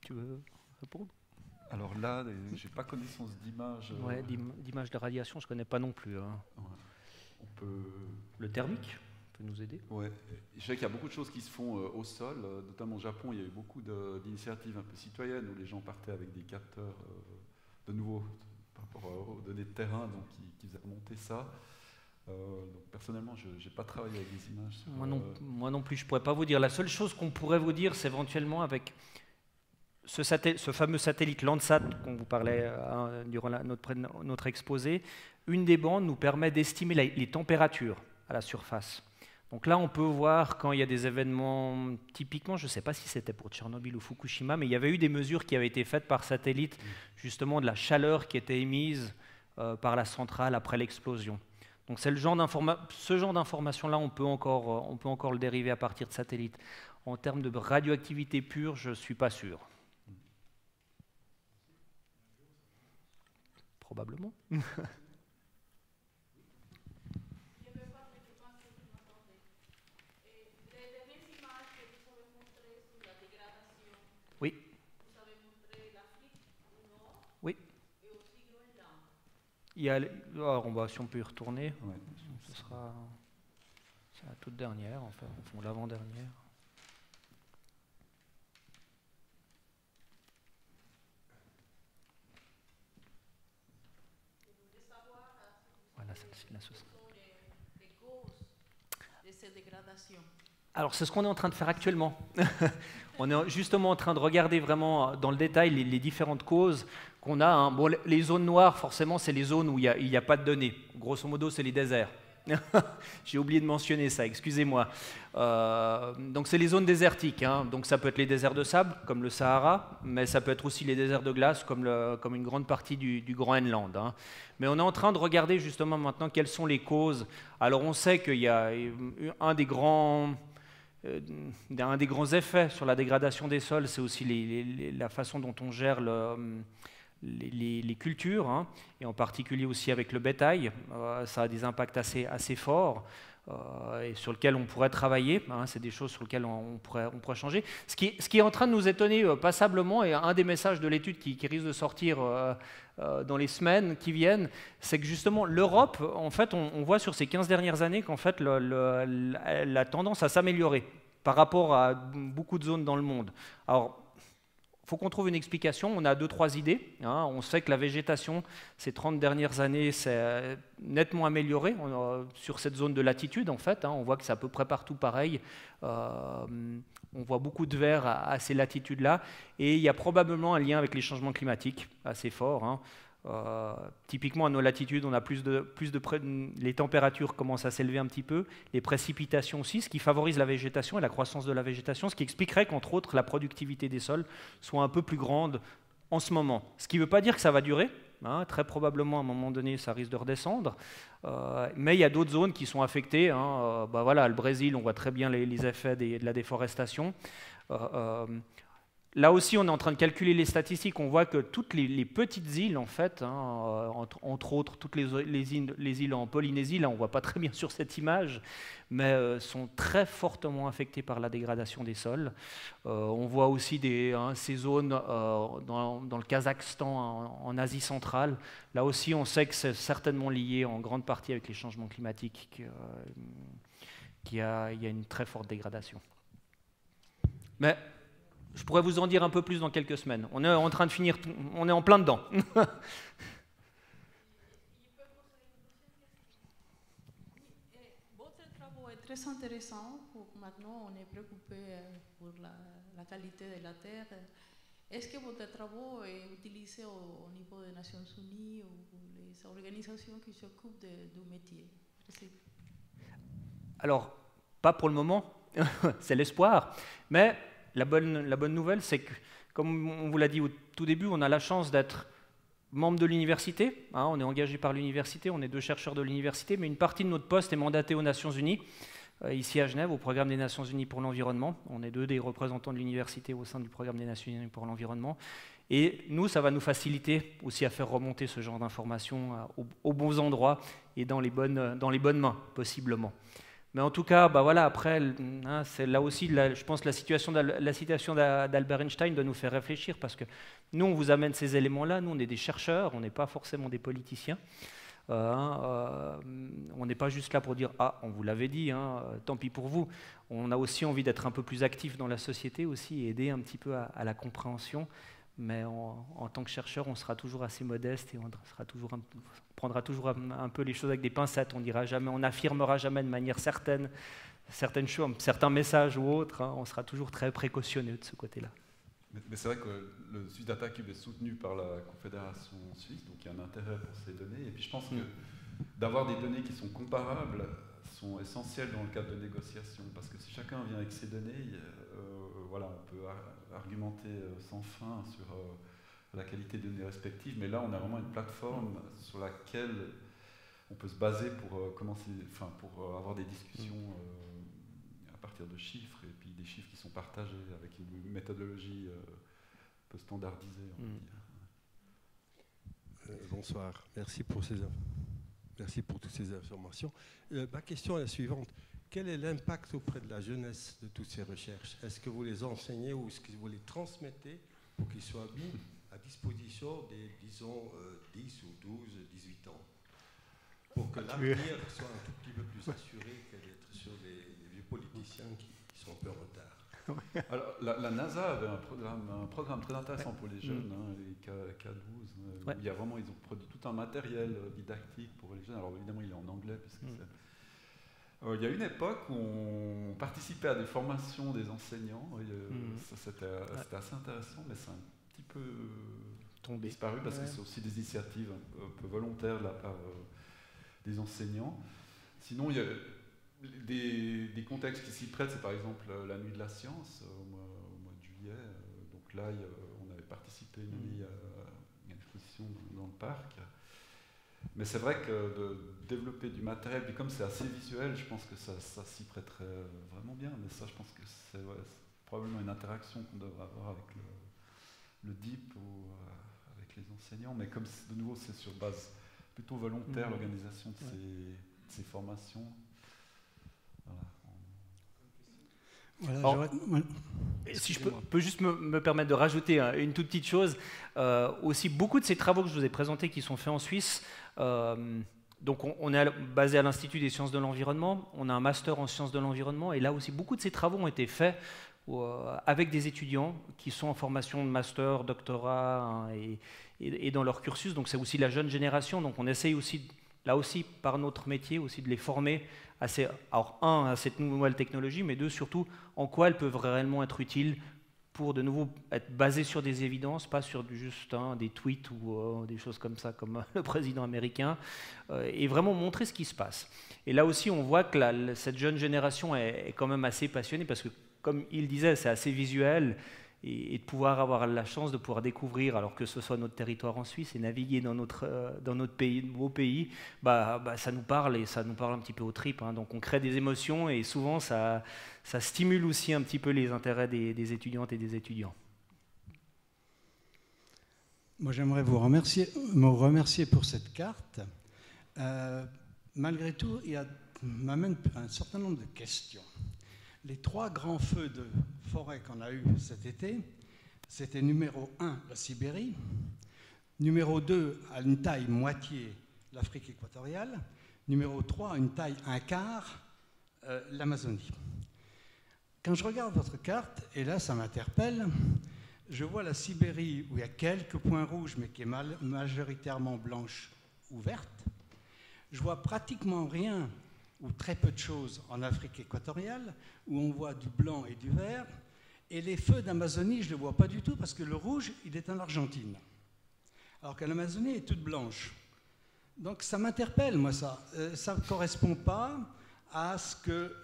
Tu veux répondre? Alors là, je n'ai pas connaissance d'images. Ouais, d'images de radiation, je ne connais pas non plus. Hein. Ouais. On peut... Le thermique peut nous aider. Ouais. Je sais qu'il y a beaucoup de choses qui se font au sol, notamment au Japon. Il y a eu beaucoup d'initiatives un peu citoyennes où les gens partaient avec des capteurs de nouveau par rapport aux données de terrain, donc qui faisaient remonter ça. Donc personnellement, je n'ai pas travaillé avec des images. Moi non plus, je ne pourrais pas vous dire. La seule chose qu'on pourrait vous dire, c'est éventuellement avec ce fameux satellite Landsat dont vous parlait durant notre exposé, une des bandes nous permet d'estimer les températures à la surface. Donc là, on peut voir quand il y a des événements, typiquement, je ne sais pas si c'était pour Tchernobyl ou Fukushima, mais il y avait eu des mesures qui avaient été faites par satellite, justement de la chaleur qui était émise par la centrale après l'explosion. Donc c'est ce genre d'information-là, on peut encore le dériver à partir de satellites. En termes de radioactivité pure, je ne suis pas sûr. Probablement. Oui. Oui. Alors, si on peut y retourner, Ouais. ce sera la toute dernière, enfin, l'avant-dernière. Voilà, celle-ci, là, ce sera. Alors, c'est ce qu'on est en train de faire actuellement. On est justement en train de regarder vraiment dans le détail les différentes causes qu'on a. Hein. Bon, les zones noires, forcément, c'est les zones où il n'y a pas de données. Grosso modo, c'est les déserts. J'ai oublié de mentionner ça, excusez-moi. Donc, c'est les zones désertiques. Hein. Donc, ça peut être les déserts de sable, comme le Sahara, mais ça peut être aussi les déserts de glace, comme une grande partie du Groenland. Hein. Mais on est en train de regarder justement maintenant quelles sont les causes. Alors, on sait qu'il y a un des grands effets sur la dégradation des sols, c'est aussi la façon dont on gère les cultures, hein, et en particulier aussi avec le bétail. Ça a des impacts assez forts et sur lesquels on pourrait travailler. Hein, c'est des choses sur lesquelles on pourrait changer. Ce qui est en train de nous étonner passablement, et un des messages de l'étude qui risque de sortir dans les semaines qui viennent, c'est que justement l'Europe, en fait, on voit sur ces 15 dernières années qu'en fait la tendance à s'améliorer par rapport à beaucoup de zones dans le monde. Alors, il faut qu'on trouve une explication. On a 2-3 idées. Hein. On sait que la végétation, ces 30 dernières années, s'est nettement améliorée sur cette zone de latitude, en fait. Hein. On voit que c'est à peu près partout pareil. On voit beaucoup de vert à ces latitudes-là. Et il y a probablement un lien avec les changements climatiques assez fort. Hein. Typiquement, à nos latitudes, on a les températures commencent à s'élever un petit peu, les précipitations aussi, ce qui favorise la végétation et la croissance de la végétation, ce qui expliquerait qu'entre autres, la productivité des sols soit un peu plus grande en ce moment. Ce qui ne veut pas dire que ça va durer. Hein, très probablement, à un moment donné, ça risque de redescendre. Mais il y a d'autres zones qui sont affectées. Hein. Voilà, le Brésil, on voit très bien les effets de la déforestation. Là aussi, on est en train de calculer les statistiques. On voit que toutes les petites îles, en fait, hein, entre autres, toutes les îles en Polynésie, là, on ne voit pas très bien sur cette image, mais sont très fortement affectées par la dégradation des sols. On voit aussi ces zones dans le Kazakhstan, en Asie centrale. Là aussi, on sait que c'est certainement lié en grande partie avec les changements climatiques, qu'il y a une très forte dégradation. Mais je pourrais vous en dire un peu plus dans quelques semaines. On est en train de finir, on est en plein dedans. Votre travail est très intéressant. Maintenant, on est préoccupé pour la qualité de la terre. Est-ce que votre travail est utilisé au niveau des Nations Unies ou les organisations qui s'occupent du métier? Merci. Alors, pas pour le moment, c'est l'espoir, mais la bonne nouvelle, c'est que, comme on vous l'a dit au tout début, on a la chance d'être membre de l'université. Hein, on est engagé par l'université, on est 2 chercheurs de l'université, mais une partie de notre poste est mandatée aux Nations Unies, ici à Genève, au programme des Nations Unies pour l'environnement. On est 2 des représentants de l'université au sein du programme des Nations Unies pour l'environnement. Et nous, ça va nous faciliter aussi à faire remonter ce genre d'informations aux bons endroits et dans les bonnes mains, possiblement. Mais en tout cas, voilà, après, hein, c'est là aussi, je pense que la citation d'Albert Einstein doit nous faire réfléchir, parce que nous, on vous amène ces éléments-là, nous, on est des chercheurs, on n'est pas forcément des politiciens. On n'est pas juste là pour dire « Ah, on vous l'avait dit, hein, tant pis pour vous ». On a aussi envie d'être un peu plus actifs dans la société aussi, et aider un petit peu à la compréhension. Mais en tant que chercheur, on sera toujours assez modeste et on prendra toujours un peu les choses avec des pincettes. On n'affirmera jamais de manière certaine certaines choses, certains messages ou autres. Hein, on sera toujours très précautionneux de ce côté-là. Mais c'est vrai que le Swiss Data Cube est soutenu par la Confédération suisse, donc il y a un intérêt pour ces données. Et puis je pense que d'avoir des données qui sont comparables sont essentielles dans le cadre de négociations, parce que si chacun vient avec ses données, voilà, on peut argumenter sans fin sur la qualité des données respectives, mais là on a vraiment une plateforme sur laquelle on peut se baser pour pour avoir des discussions à partir de chiffres, et puis des chiffres qui sont partagés avec une méthodologie un peu standardisée, on va dire. Bonsoir, merci pour toutes ces informations. Ma question est la suivante. Quel est l'impact auprès de la jeunesse de toutes ces recherches? Est-ce que vous les enseignez ou est-ce que vous les transmettez pour qu'ils soient mis à disposition des, disons, 10 ou 12, 18 ans, pour que l'avenir soit un tout petit peu plus assuré que d'être sur les vieux politiciens qui sont un peu en retard? Alors, la NASA avait un programme très intéressant pour les jeunes, les K12, où il y a vraiment, ils ont produit tout un matériel didactique pour les jeunes. Alors évidemment, il est en anglais, puisque il y a une époque où on participait à des formations des enseignants. C'était assez intéressant, mais c'est un petit peu disparu parce que c'est aussi des initiatives un peu volontaires de la part des enseignants. Sinon, il y a des contextes qui s'y prêtent, c'est par exemple la nuit de la science au mois de juillet. Donc là, on avait participé une nuit à une exposition dans le parc. Mais c'est vrai que de développer du matériel, puis comme c'est assez visuel, je pense que ça s'y prêterait vraiment bien. Mais ça, je pense que c'est probablement une interaction qu'on devrait avoir avec le DIP ou avec les enseignants. Mais comme de nouveau, c'est sur base plutôt volontaire, l'organisation de ces formations. Alors, si je peux juste me permettre de rajouter une toute petite chose, aussi beaucoup de ces travaux que je vous ai présentés qui sont faits en Suisse, donc on est basé à l'Institut des sciences de l'environnement, on a un master en sciences de l'environnement, et là aussi beaucoup de ces travaux ont été faits avec des étudiants qui sont en formation de master, doctorat et dans leur cursus, donc c'est aussi la jeune génération, donc on essaye aussi, là aussi par notre métier, aussi de les former à cette nouvelle technologie, mais deux, surtout, en quoi elles peuvent réellement être utiles pour de nouveau être basées sur des évidences, pas sur juste des tweets ou des choses comme ça, comme le président américain, et vraiment montrer ce qui se passe. Et là aussi, on voit que cette jeune génération est quand même assez passionnée, parce que, comme il disait, c'est assez visuel, et de pouvoir avoir la chance de pouvoir découvrir, alors que ce soit notre territoire en Suisse, et naviguer dans notre pays, beau pays, ça nous parle, et ça nous parle un petit peu aux tripes. Donc on crée des émotions, et souvent ça stimule aussi un petit peu les intérêts des étudiantes et des étudiants. Moi, j'aimerais me remercier pour cette carte. Malgré tout, m'amène un certain nombre de questions. Les 3 grands feux de forêt qu'on a eus cet été, c'était numéro 1, la Sibérie, numéro 2, à une taille moitié, l'Afrique équatoriale, numéro 3, à une taille 1/4, l'Amazonie. Quand je regarde votre carte, et là ça m'interpelle, je vois la Sibérie où il y a quelques points rouges, mais qui est majoritairement blanche ou verte. Je vois pratiquement rien ou très peu de choses en Afrique équatoriale, où on voit du blanc et du vert. Et les feux d'Amazonie, je ne les vois pas du tout, parce que le rouge, il est en Argentine. Alors que l'Amazonie est toute blanche. Donc ça m'interpelle, moi, ça. Ça ne correspond pas à ce que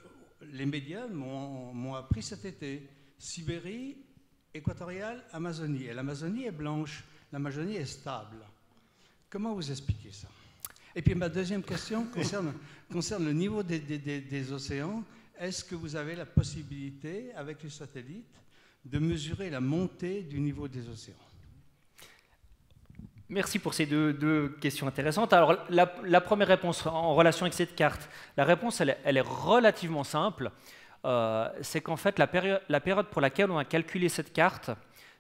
les médias m'ont appris cet été. Sibérie, équatoriale, Amazonie. Et l'Amazonie est blanche, l'Amazonie est stable. Comment vous expliquez ça? Et puis ma deuxième question concerne le niveau des océans. Est-ce que vous avez la possibilité, avec les satellites, de mesurer la montée du niveau des océans? Merci pour ces deux questions intéressantes. Alors la première réponse en relation avec cette carte, la réponse elle est relativement simple. C'est qu'en fait la période pour laquelle on a calculé cette carte,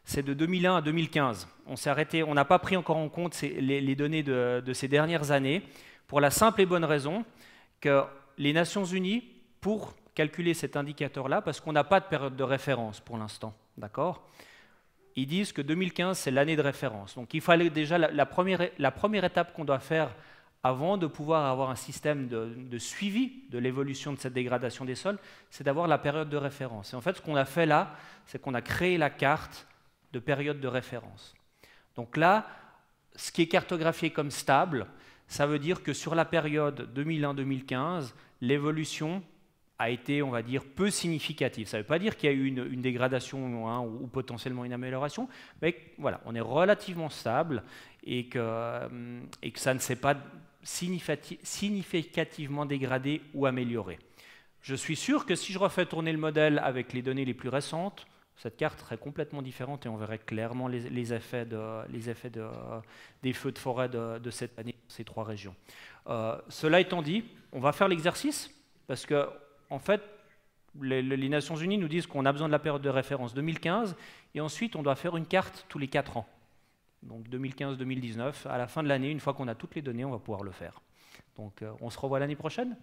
c'est de 2001 à 2015. On s'est arrêté, on n'a pas pris encore en compte les données de ces dernières années, pour la simple et bonne raison que les Nations Unies, pour calculer cet indicateur-là, parce qu'on n'a pas de période de référence pour l'instant, d'accord ? Ils disent que 2015, c'est l'année de référence. Donc il fallait déjà, la première étape qu'on doit faire avant de pouvoir avoir un système de suivi de l'évolution de cette dégradation des sols, c'est d'avoir la période de référence. Et en fait, ce qu'on a fait là, c'est qu'on a créé la carte de période de référence. Donc là, ce qui est cartographié comme stable, ça veut dire que sur la période 2001-2015, l'évolution a été, on va dire, peu significative. Ça ne veut pas dire qu'il y a eu une dégradation hein, ou potentiellement une amélioration, mais voilà, on est relativement stable et que ça ne s'est pas significativement dégradé ou amélioré. Je suis sûr que si je refais tourner le modèle avec les données les plus récentes, cette carte serait complètement différente et on verrait clairement les effets des feux de forêt de cette année dans ces 3 régions. Cela étant dit, on va faire l'exercice parce que, en fait, les Nations Unies nous disent qu'on a besoin de la période de référence 2015 et ensuite on doit faire une carte tous les 4 ans. Donc 2015-2019, à la fin de l'année, une fois qu'on a toutes les données, on va pouvoir le faire. Donc on se revoit l'année prochaine.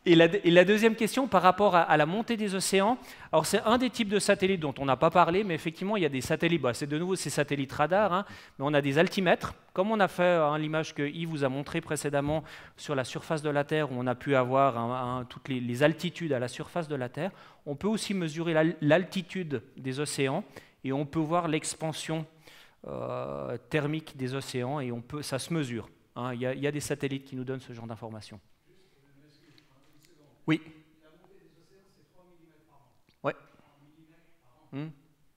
Et la deuxième question par rapport à la montée des océans, alors c'est un des types de satellites dont on n'a pas parlé, mais effectivement il y a des satellites, c'est de nouveau ces satellites radars, hein, mais on a des altimètres, comme on a fait l'image que Yves vous a montré précédemment sur la surface de la Terre, où on a pu avoir toutes les altitudes à la surface de la Terre. On peut aussi mesurer l'altitude des océans et on peut voir l'expansion thermique des océans et ça se mesure. Hein, il y a des satellites qui nous donnent ce genre d'informations. Oui. La montée des océans, c'est 3 mm par an. Oui. 3 mm par an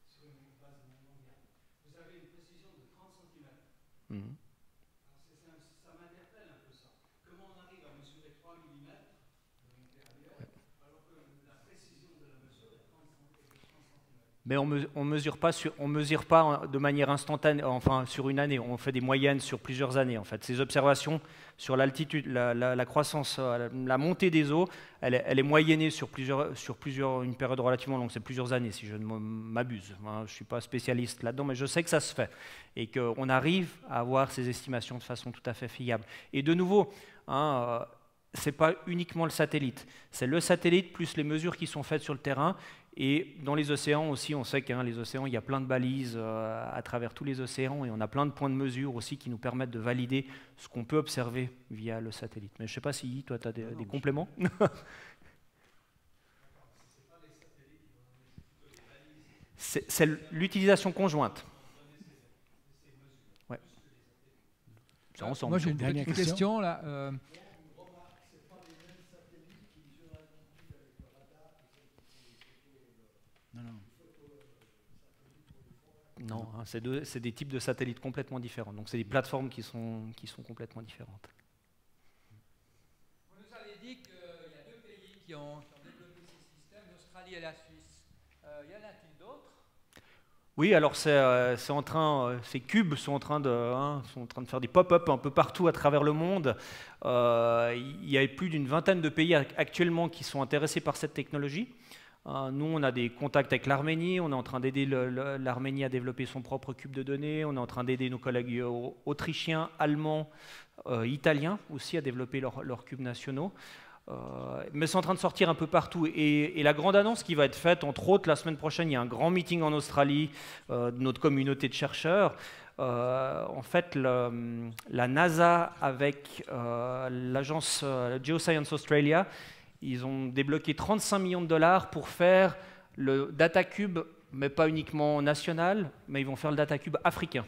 sur une base mondiale. Vous avez une précision de 30 cm. Ça m'interpelle un peu ça. Comment on arrive à mesurer 3 mm de montée annuelle alors que la précision de la mesure est 30 cm? Mais on mesure pas de manière instantanée, enfin sur une année. On fait des moyennes sur plusieurs années. En fait, ces observations sur l'altitude, la croissance, la montée des eaux, elle est moyennée sur une période relativement longue. C'est plusieurs années, si je ne m'abuse. Je ne suis pas spécialiste là-dedans, mais je sais que ça se fait et qu'on arrive à avoir ces estimations de façon tout à fait fiable. Et de nouveau, ce n'est pas uniquement le satellite. C'est le satellite plus les mesures qui sont faites sur le terrain. Et dans les océans aussi, on sait que les océans, il y a plein de balises à travers tous les océans et on a plein de points de mesure aussi qui nous permettent de valider ce qu'on peut observer via le satellite. Mais je ne sais pas si toi, tu as des compléments. C'est l'utilisation conjointe. Ouais. Moi, j'ai une petite question là. Non, c'est des types de satellites complètement différents. Donc c'est des plateformes qui sont complètement différentes. Vous nous avez dit qu'il y a 2 pays qui ont développé ces systèmes, l'Australie et la Suisse. Y en a-t-il d'autres? Oui, alors ces cubes sont en train de faire des pop-up un peu partout à travers le monde. Il y a plus d'une vingtaine de pays actuellement qui sont intéressés par cette technologie. Nous, on a des contacts avec l'Arménie, on est en train d'aider l'Arménie à développer son propre cube de données, on est en train d'aider nos collègues autrichiens, allemands, italiens aussi à développer leurs cubes nationaux. Mais c'est en train de sortir un peu partout. Et la grande annonce qui va être faite, entre autres, la semaine prochaine, il y a un grand meeting en Australie de notre communauté de chercheurs. En fait, la NASA avec l'agence Geoscience Australia, ils ont débloqué 35 millions de dollars pour faire le DataCube, mais pas uniquement national, mais ils vont faire le DataCube africain.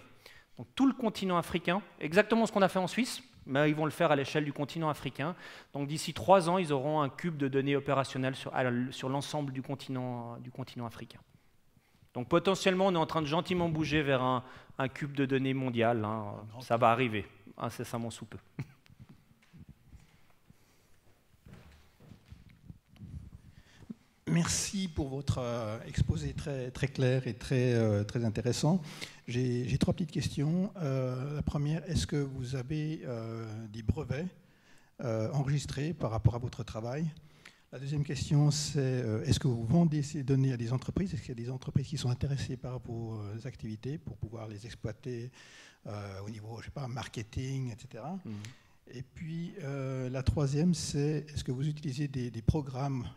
Donc tout le continent africain, exactement ce qu'on a fait en Suisse, mais ils vont le faire à l'échelle du continent africain. Donc d'ici 3 ans, ils auront un cube de données opérationnel sur l'ensemble du continent africain. Donc potentiellement, on est en train de gentiment bouger vers un cube de données mondial. Ça va arriver, incessamment sous peu. Merci pour votre exposé très, très clair et très intéressant. J'ai 3 petites questions. La première, est-ce que vous avez des brevets enregistrés par rapport à votre travail? La deuxième question, c'est est-ce que vous vendez ces données à des entreprises? Est-ce qu'il y a des entreprises qui sont intéressées par vos activités pour pouvoir les exploiter au niveau, je sais pas, marketing, etc. Et puis, la troisième, c'est est-ce que vous utilisez des programmes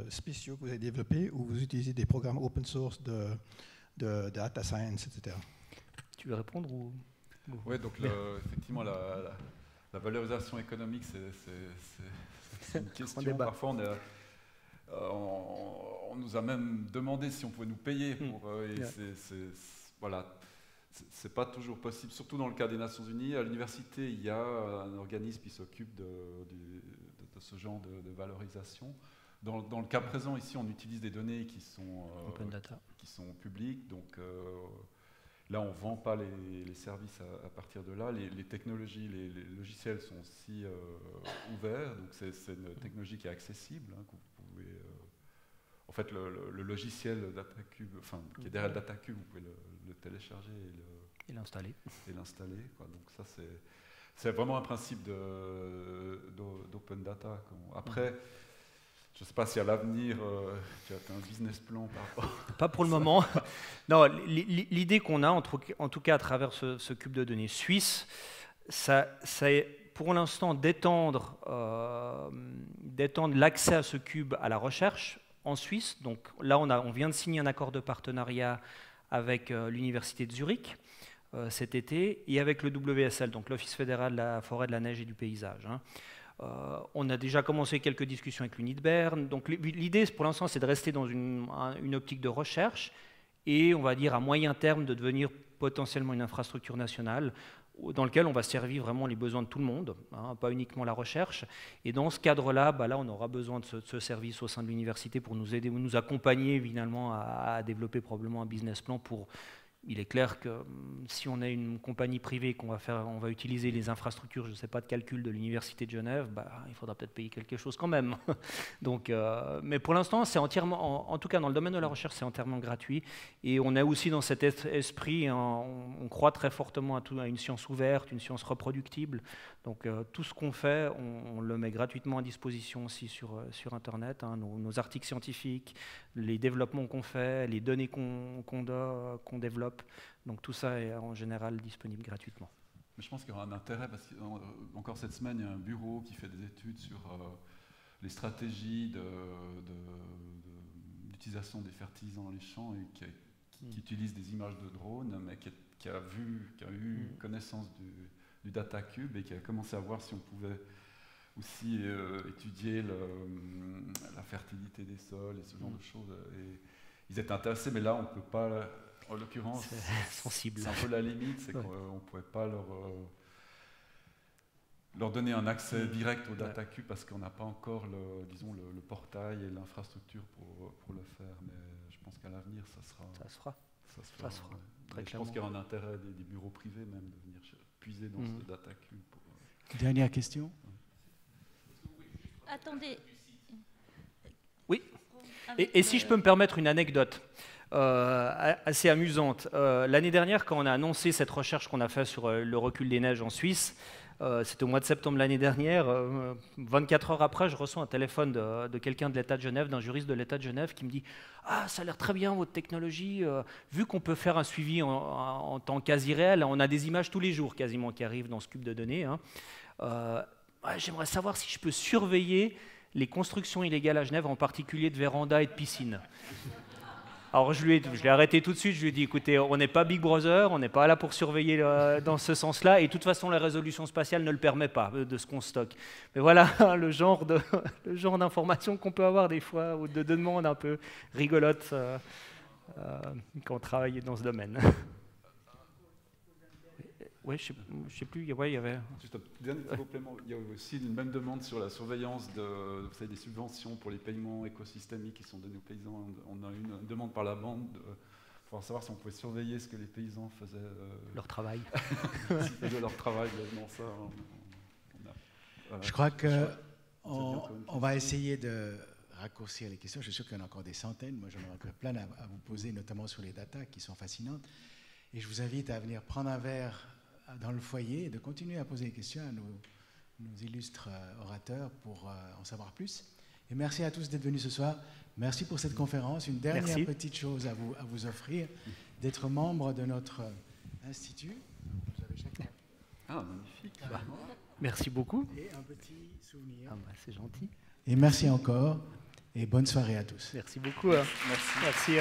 spéciaux que vous avez développés ou vous utilisez des programmes open source de data science, etc. Tu veux répondre ou... Oui, donc effectivement, la valorisation économique, c'est une question. Parfois, on nous a même demandé si on pouvait nous payer pour. Voilà. c'est pas toujours possible, surtout dans le cas des Nations Unies. À l'université, il y a un organisme qui s'occupe de ce genre de valorisation. Dans le cas présent, ici, on utilise des données qui sont publiques. Donc là, on ne vend pas les services à partir de là. Les technologies, les logiciels sont aussi ouverts. Donc c'est une technologie qui est accessible, hein, que vous pouvez... en fait, le logiciel DataCube, enfin, qui est derrière le DataCube, vous pouvez le télécharger et l'installer. Donc ça, c'est vraiment un principe d'open data. Après, je ne sais pas si à l'avenir, tu as un business plan par rapport... Pas pour le moment. Non, l'idée qu'on a, en tout cas à travers ce cube de données suisse, ça est pour l'instant d'étendre l'accès à ce cube à la recherche en Suisse. Donc là, on vient de signer un accord de partenariat avec l'Université de Zurich cet été et avec le WSL, donc l'Office fédéral de la forêt, de la neige et du paysage. Hein. On a déjà commencé quelques discussions avec l'Uni de Berne. Donc l'idée pour l'instant, c'est de rester dans une optique de recherche et on va dire à moyen terme de devenir potentiellement une infrastructure nationale dans laquelle on va servir vraiment les besoins de tout le monde, hein, pas uniquement la recherche. Et dans ce cadre-là, là, on aura besoin de ce service au sein de l'université pour nous aider ou nous accompagner finalement à développer probablement un business plan pour... Il est clair que si on est une compagnie privée, on va utiliser les infrastructures, je ne sais pas, de calcul de l'Université de Genève, il faudra peut-être payer quelque chose quand même. Donc, mais pour l'instant, c'est entièrement, en tout cas dans le domaine de la recherche, c'est entièrement gratuit. Et on est aussi dans cet esprit, on croit très fortement à une science ouverte, une science reproductible. Donc tout ce qu'on fait, on le met gratuitement à disposition aussi sur Internet, hein, nos articles scientifiques, les développements qu'on fait, les données qu'on développe. Donc tout ça est en général disponible gratuitement. Mais je pense qu'il y aura un intérêt, parce qu'encore cette semaine, il y a un bureau qui fait des études sur les stratégies d'utilisation des fertilisants dans les champs et qui utilise des images de drones, mais qui a eu connaissance du DataCube et qui a commencé à voir si on pouvait aussi étudier la fertilité des sols et ce genre de choses. Et ils étaient intéressés, mais là, on ne peut pas... En l'occurrence, sensible. C'est un peu la limite, c'est qu'on ne pouvait pas leur donner un accès direct au DataCube parce qu'on n'a pas encore le portail et l'infrastructure pour le faire. Mais je pense qu'à l'avenir, ça se fera. Très je pense qu'il y aura un intérêt des bureaux privés même de venir puiser dans ce DataCube. Dernière question. Attendez. Oui. Et si je peux me permettre une anecdote assez amusante. L'année dernière, quand on a annoncé cette recherche qu'on a faite sur le recul des neiges en Suisse, c'était au mois de septembre l'année dernière, 24 heures après, je reçois un téléphone de quelqu'un de l'État de Genève, d'un juriste de l'État de Genève, qui me dit « Ah, ça a l'air très bien votre technologie, vu qu'on peut faire un suivi en temps quasi réel, on a des images tous les jours quasiment qui arrivent dans ce cube de données, hein. J'aimerais savoir si je peux surveiller les constructions illégales à Genève, en particulier de vérandas et de piscines. » Alors je l'ai arrêté tout de suite, je lui ai dit, écoutez, on n'est pas Big Brother, on n'est pas là pour surveiller dans ce sens-là, et de toute façon la résolution spatiale ne le permet pas de ce qu'on stocke. Mais voilà le genre d'informations qu'on peut avoir des fois, ou de demandes un peu rigolotes quand on travaille dans ce domaine. Oui, je ne sais plus, il y avait... Juste un dernier complément, il y a aussi une même demande sur la surveillance des subventions pour les paiements écosystémiques qui sont donnés aux paysans. On a une demande par la banque pour savoir si on pouvait surveiller ce que les paysans faisaient. Leur travail. S'ils faisaient leur travail, non, ça... Je crois qu'on va essayer de raccourcir les questions. Je suis sûr qu'il y en a encore des centaines. Moi, j'en ai encore plein à vous poser, notamment sur les datas qui sont fascinantes. Et je vous invite à venir prendre un verre dans le foyer et de continuer à poser des questions à nos illustres orateurs pour en savoir plus. Et merci à tous d'être venus ce soir. Merci pour cette conférence. Une dernière petite chose à vous offrir, d'être membre de notre institut. Vous avez chacun. Ah, magnifique. Merci beaucoup. Et un petit souvenir. C'est gentil. Et merci encore. Et bonne soirée à tous. Merci beaucoup. Merci. Merci.